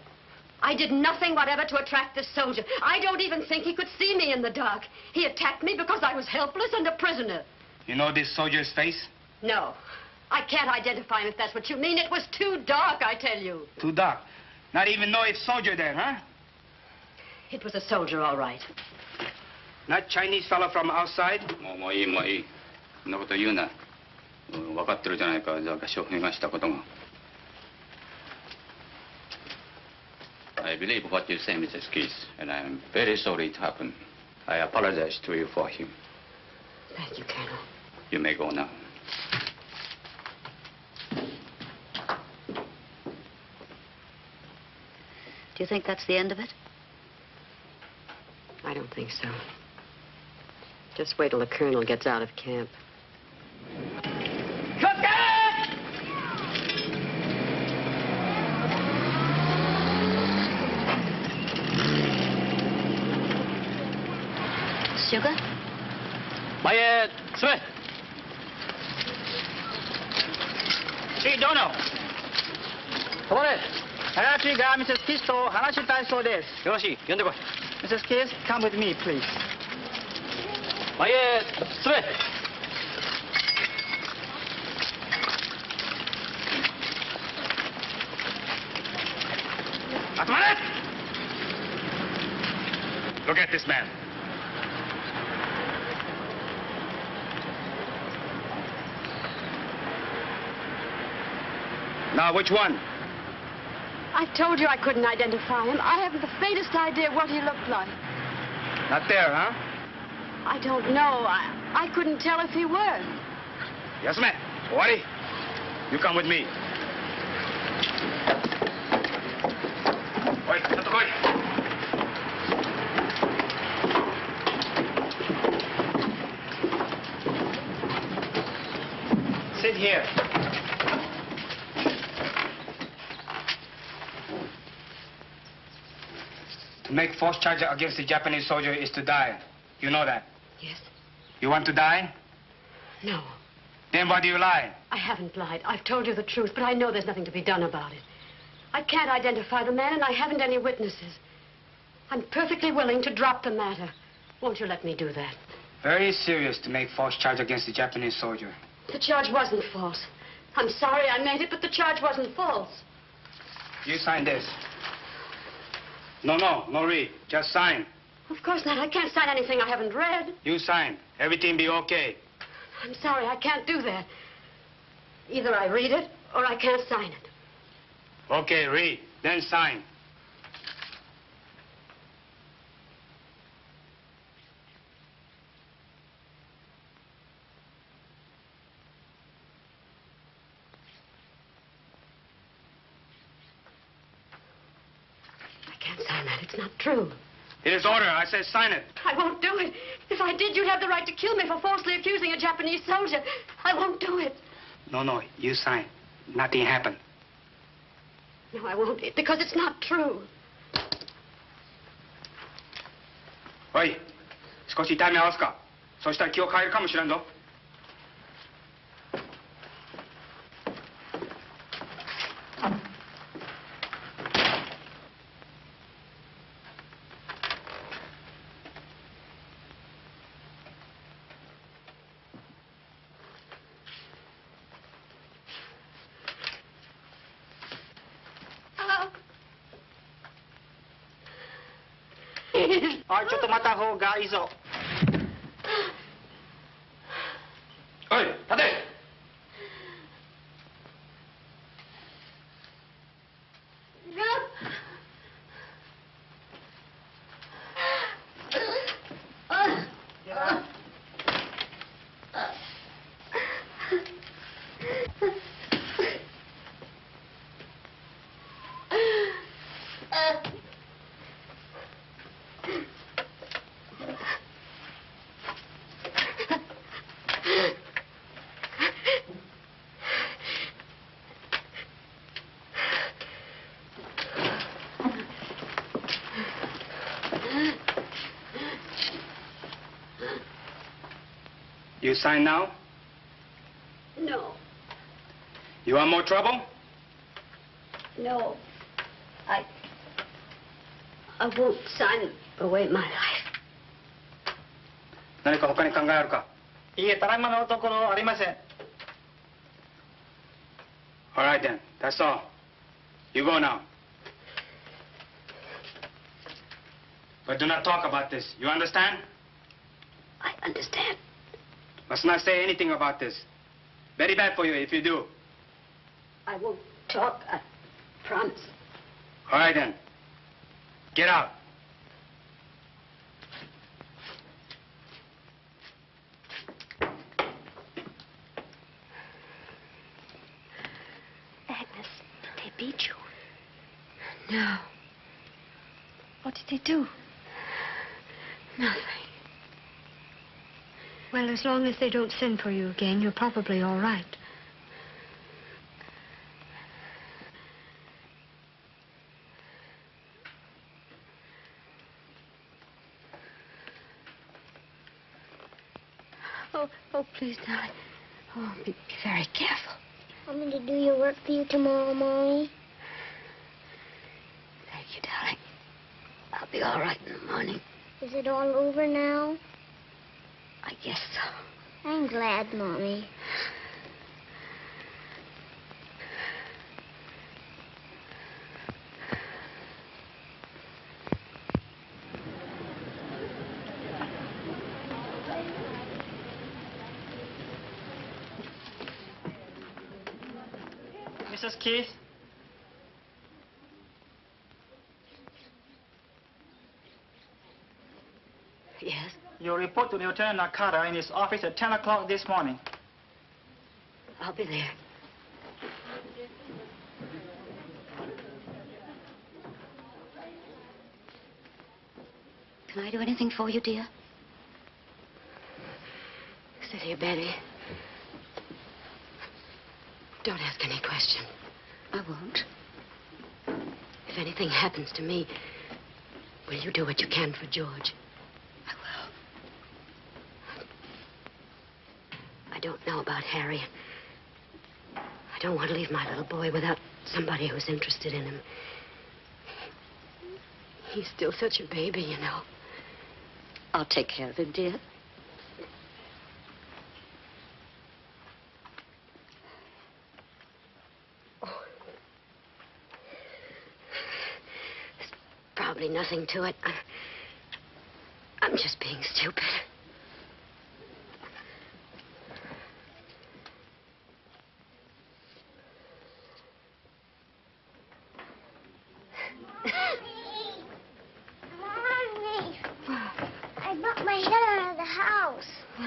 I did nothing whatever to attract this soldier. I don't even think he could see me in the dark. He attacked me because I was helpless and a prisoner. You know this soldier's face? No. I can't identify him if that's what you mean. It was too dark, I tell you. Too dark. Not even know it's soldier there, huh? It was a soldier, all right. Not Chinese fella from outside? もういい。そんなこと言うな。分かってるじゃないか。私を怪我したことが。I believe what you say, Mrs. Keith, and I am very sorry it happened. I apologize to you for him. Thank you, Colonel. You may go now. Do you think that's the end of it? I don't think so. Just wait till the colonel gets out of camp. Sugar? Mayet, Smith. Hey, Dono. Claudette, Hanachi ga Mrs. Keith to hanashitai so desu. Yoroshi, yonde koi. Mrs. Keith, come with me, please. Mayet, Smith. Atmanet! Look at this man. Now, which one? I told you I couldn't identify him. I haven't the faintest idea what he looked like. Not there, huh? I don't know. I couldn't tell if he were. Yes, ma'am. Owari, you come with me. Oi, let's go. Sit here. To make false charge against the Japanese soldier is to die. You know that? Yes. You want to die? No. Then why do you lie? I haven't lied. I've told you the truth, but I know there's nothing to be done about it. I can't identify the man, and I haven't any witnesses. I'm perfectly willing to drop the matter. Won't you let me do that? Very serious to make false charge against the Japanese soldier. The charge wasn't false. I'm sorry I made it, but the charge wasn't false. You sign this. No read. Just sign. Of course not. I can't sign anything I haven't read. You sign. Everything be okay. I'm sorry, I can't do that. Either I read it, or I can't sign it. Okay, read, then sign. I can't sign that. It's not true. It is order. I said sign it. I won't do it. If I did, you'd have the right to kill me for falsely accusing a Japanese soldier. I won't do it. No, you sign. Nothing happened. No, I won't, because it's not true. おい、少し痛み合わすか。そしたら気を変えるかもしれんぞ。おい、ちょっと待った方がいいぞ。おい、立て。You sign now? No. You want more trouble? No. I won't sign away my life. 何か他に考えあるか？いいえ、ただいまのところありません。All right then. That's all. You go now. But do not talk about this. You understand? I understand. Must not say anything about this. Very bad for you if you do. I won't talk. I promise. All right then. Get out. Agnes, did they beat you? No. What did they do? Nothing. Well, as long as they don't send for you again, you're probably all right. Oh, please, darling. Oh, be very careful. Want me to do your work for you tomorrow, Mommy? Thank you, darling. I'll be all right in the morning. Is it all over now? I guess so. I'm glad, Mommy. Mrs. Keith? Yes? Your report to Lieutenant Nakata in his office at 10 o'clock this morning. I'll be there. Can I do anything for you, dear? Sit here, Betty. Don't ask any questions. I won't. If anything happens to me, will you do what you can for George? I will. I don't know about Harry. I don't want to leave my little boy without somebody who's interested in him. He's still such a baby, you know. I'll take care of him, dear. There's probably nothing to it. I'm just being stupid.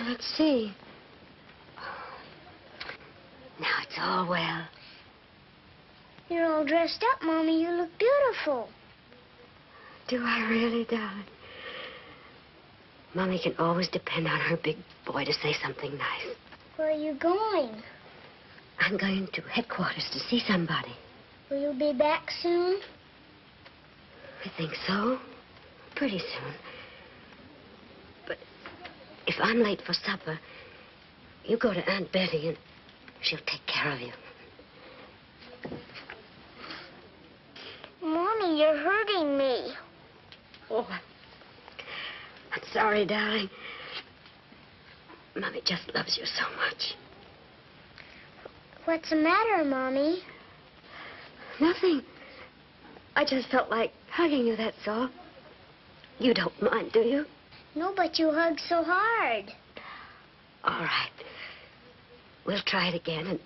let's see. Now it's all well. You're all dressed up, Mommy. You look beautiful. Do I really, darling? Mommy can always depend on her big boy to say something nice. Where are you going? I'm going to headquarters to see somebody. Will you be back soon? I think so. Pretty soon. But if I'm late for supper, you go to Aunt Betty and she'll take care of you. Mommy, you're hurting me. Oh, I'm sorry, darling. Mommy just loves you so much. What's the matter, Mommy? Nothing. I just felt like hugging you, that's all. You don't mind, do you? No, but you hug so hard. All right. We'll try it again, and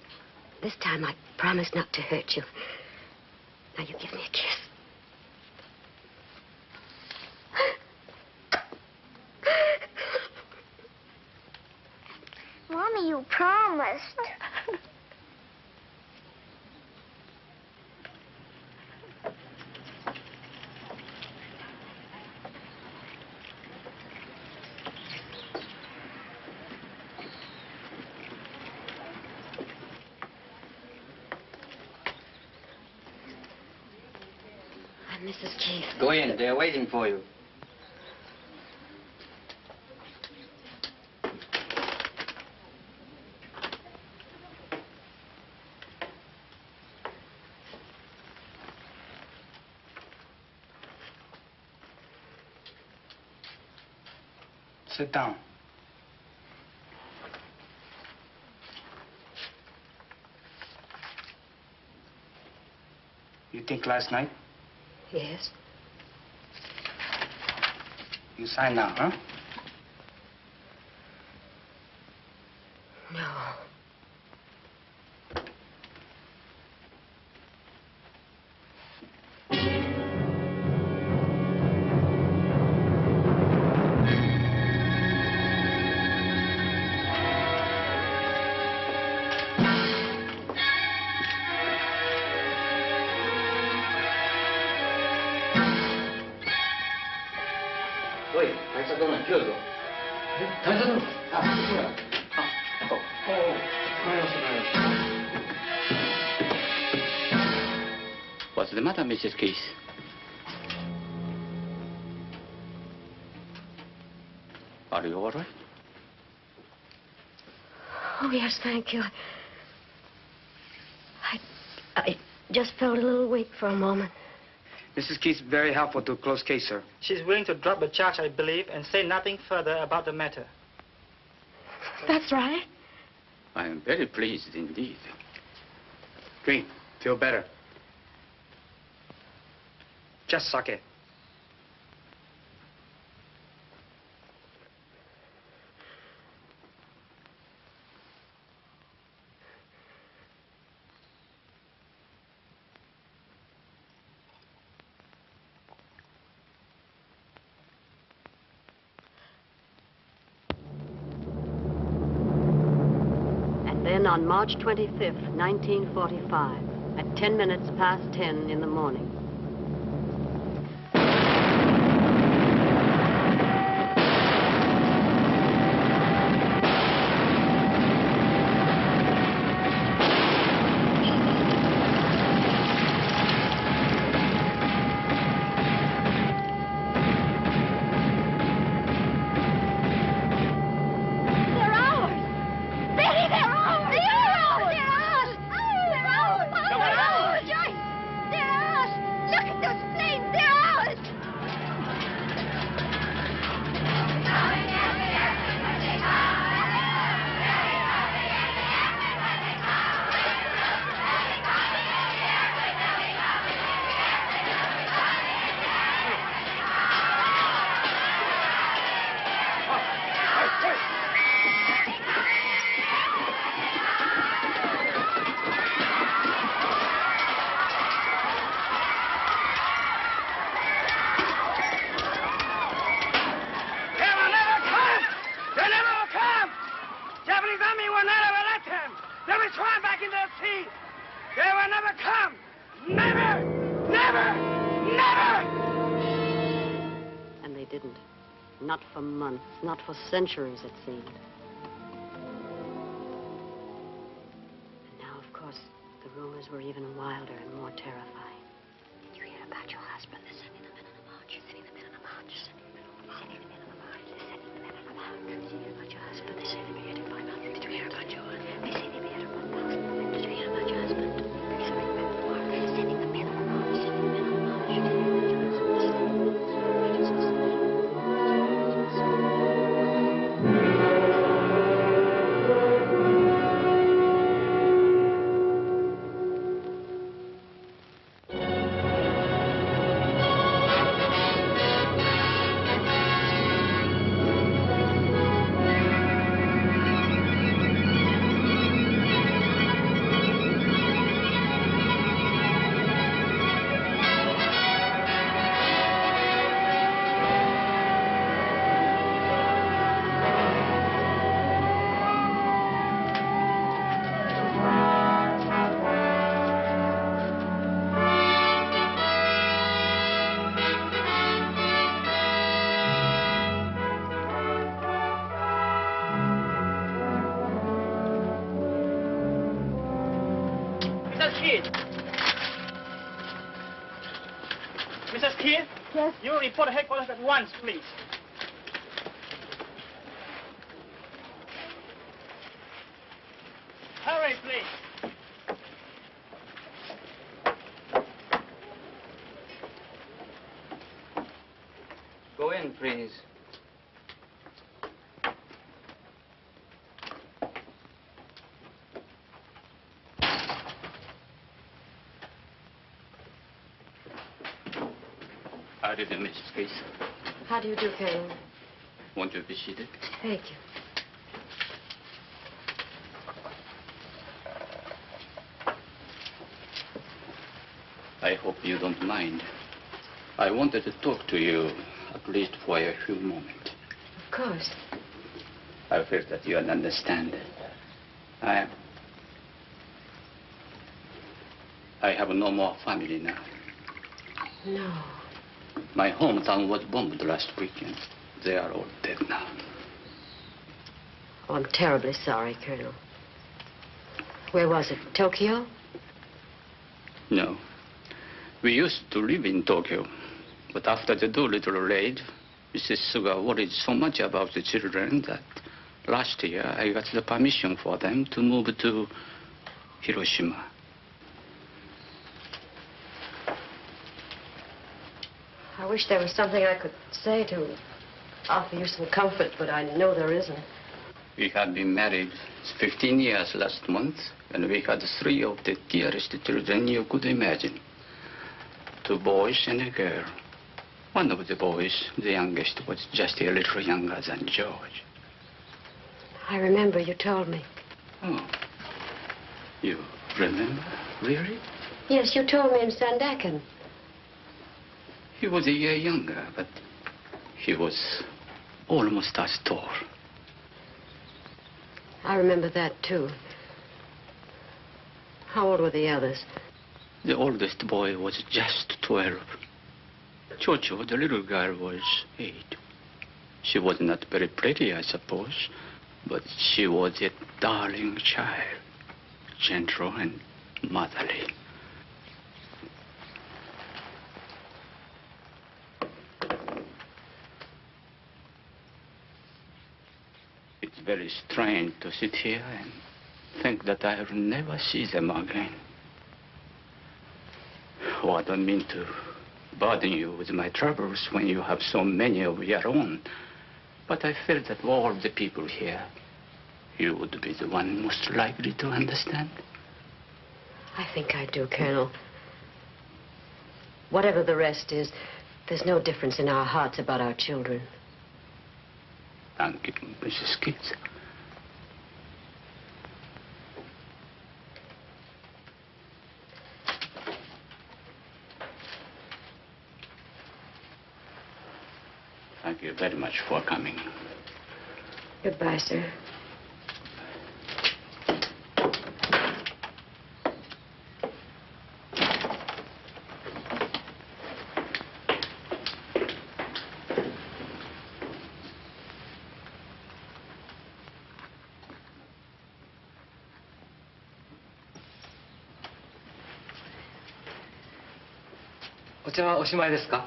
this time I promise not to hurt you. Now you give me a kiss. Mommy, you promised. I'm Mrs. Keith. Go in. They're waiting for you. Sit down. You think last night? Yes. You sign now, huh? No. What's the matter, Mrs. Keith? Are you all right? Oh, yes, thank you. I just felt a little weak for a moment. Mrs. Keith's very helpful to close case, sir. She's willing to drop the charge, I believe, and say nothing further about the matter. That's right. I am very pleased indeed. Drink. Feel better. Just suck it. Then on March 25th, 1945, at 10 minutes past 10 in the morning. see. They will never come. Never, never, never. And they didn't. Not for months, not for centuries, it seemed. And now, of course, the rumors were even wilder and more terrifying. Did you hear about your husband? They're sending the men on a march. They're sending the men on a march. They're sending the men on a march. They're sending the men on a march. They're sending the men on a march. Did you hear about your husband? They say they'll be here in 5 months. Did you hear about your husband? They say they'll be here in 1,000. Did you hear about your husband? They're sending the men on a march. They're sending the men on a march. They're sending the men on a march. Did you hear about your husband? Mrs. Keith? Yes? You report to headquarters at once, please. Hurry, please. Go in, please. How do you do, Mrs. Keith? How do you do, Colonel? Won't you be seated? Thank you. I hope you don't mind. I wanted to talk to you, at least for a few moments. Of course. I feel that you understand. I have no more family now. No. My hometown was bombed last weekend. They are all dead now. Oh, I'm terribly sorry, Colonel. Where was it? Tokyo? No. We used to live in Tokyo. But after the Doolittle raid, Mrs. Suga worried so much about the children that last year I got the permission for them to move to Hiroshima. I wish there was something I could say to offer you some comfort, but I know there isn't. We had been married 15 years last month, and we had 3 of the dearest children you could imagine. 2 boys and a girl. One of the boys, the youngest, was just a little younger than George. I remember you told me. Oh. You remember? Really? Yes, you told me in Sandakan. He was a year younger, but he was almost as tall. I remember that, too. How old were the others? The oldest boy was just 12. Chocho, the little girl, was 8. She was not very pretty, I suppose, but she was a darling child, gentle and motherly. It's very strange to sit here and think that I will never see them again. Oh, I don't mean to burden you with my troubles when you have so many of your own. But I felt that of all the people here, you would be the one most likely to understand. I think I do, Colonel. Whatever the rest is, there's no difference in our hearts about our children. Thank you, Mrs. Keith. Thank you very much for coming. Goodbye, sir. お茶はおしまいですか？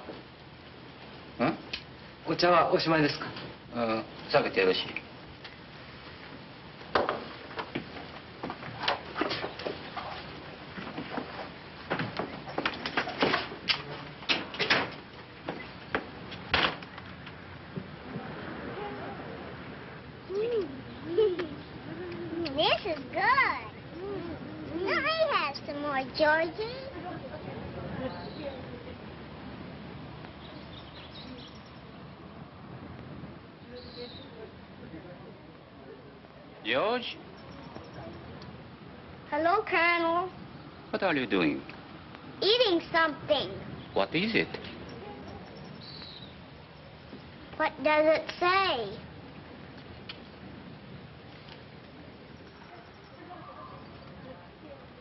ん？お茶はおしまいですか？下げてよろしい。This is good. Let me have some more, Georgie. George, Hello, Colonel. what are you doing? Eating something. What is it? What does it say?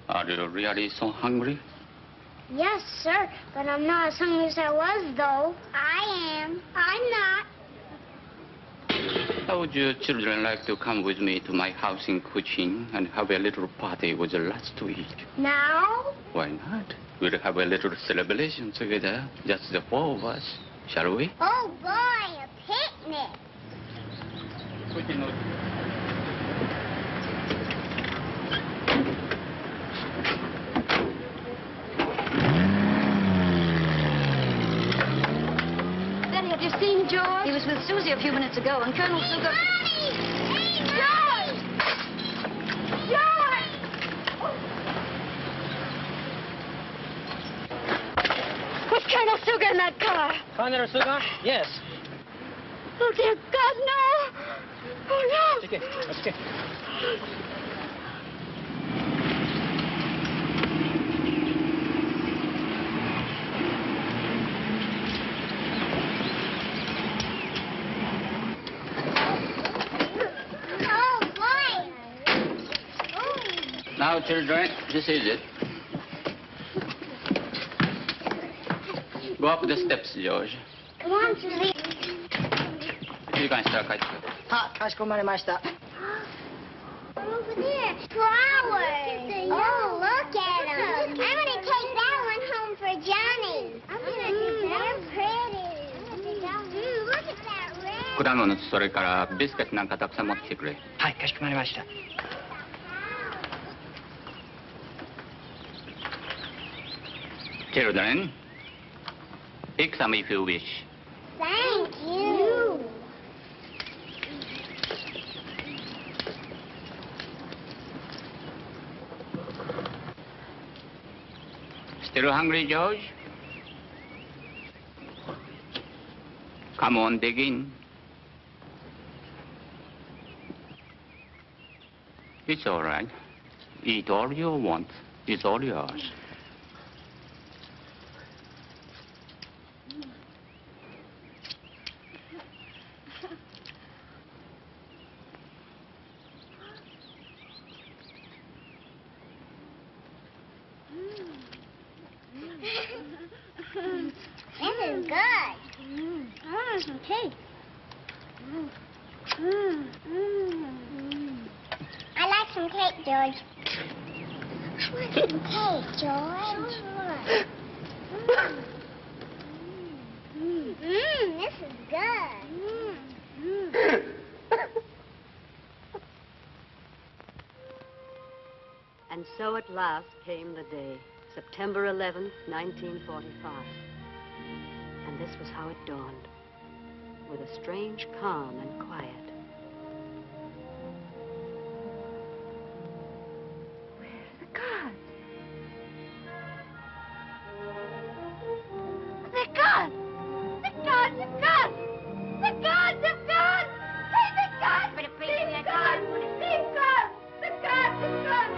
Are you really so hungry? Yes, sir, but I'm not as hungry as I was, though. I am. I'm not. How would you children like to come with me to my house in Kuching and have a little party with lots to eat? Now? Why not? We'll have a little celebration together, just the four of us, shall we? Oh, boy, a picnic. Betty, have you seen George? He was with Susie a few minutes ago, and Colonel still got... George! George! Was Colonel Suga in that car? Colonel Suga? Yes. Oh, dear God, no! Oh, no! Okay, okay. Oh, boy! Now, children, this is it. Go up the steps, George. Come on, Susie. 1時間したら帰ってくる。は、かしこまりました。 Over there, flowers. Oh, look at them. I'm going to take that one home for Johnny. They're pretty. Look at that red. 果物とそれからビスケットなんかたくさん持ってきてくれ。はい、かしこまりました。 Children, pick some if you wish. Thank you. Still hungry, George? Come on, dig in. It's all right. Eat all you want. It's all yours. This is good. I want some cake. I like some cake, George. I want some cake, George. This is good. And so at last came the day, September 11th, 1945. And this was how it dawned, with a strange calm and quiet. The guards. The guards! The guards! The guards! The guards! The guards! Hey, the guards! The guards! The guards! The guards! The guards!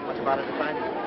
What's about it to find you?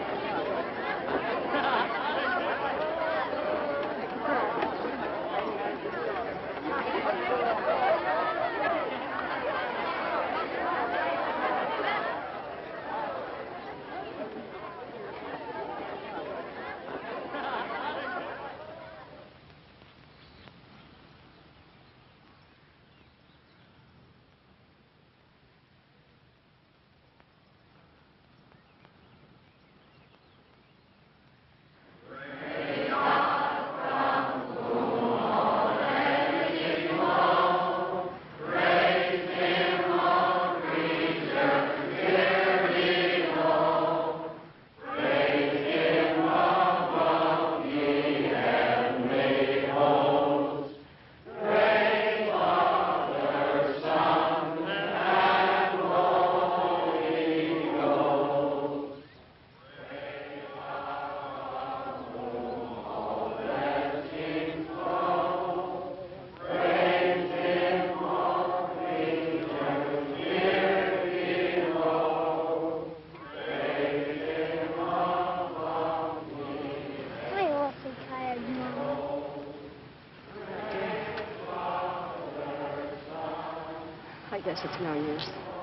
I guess it's no use.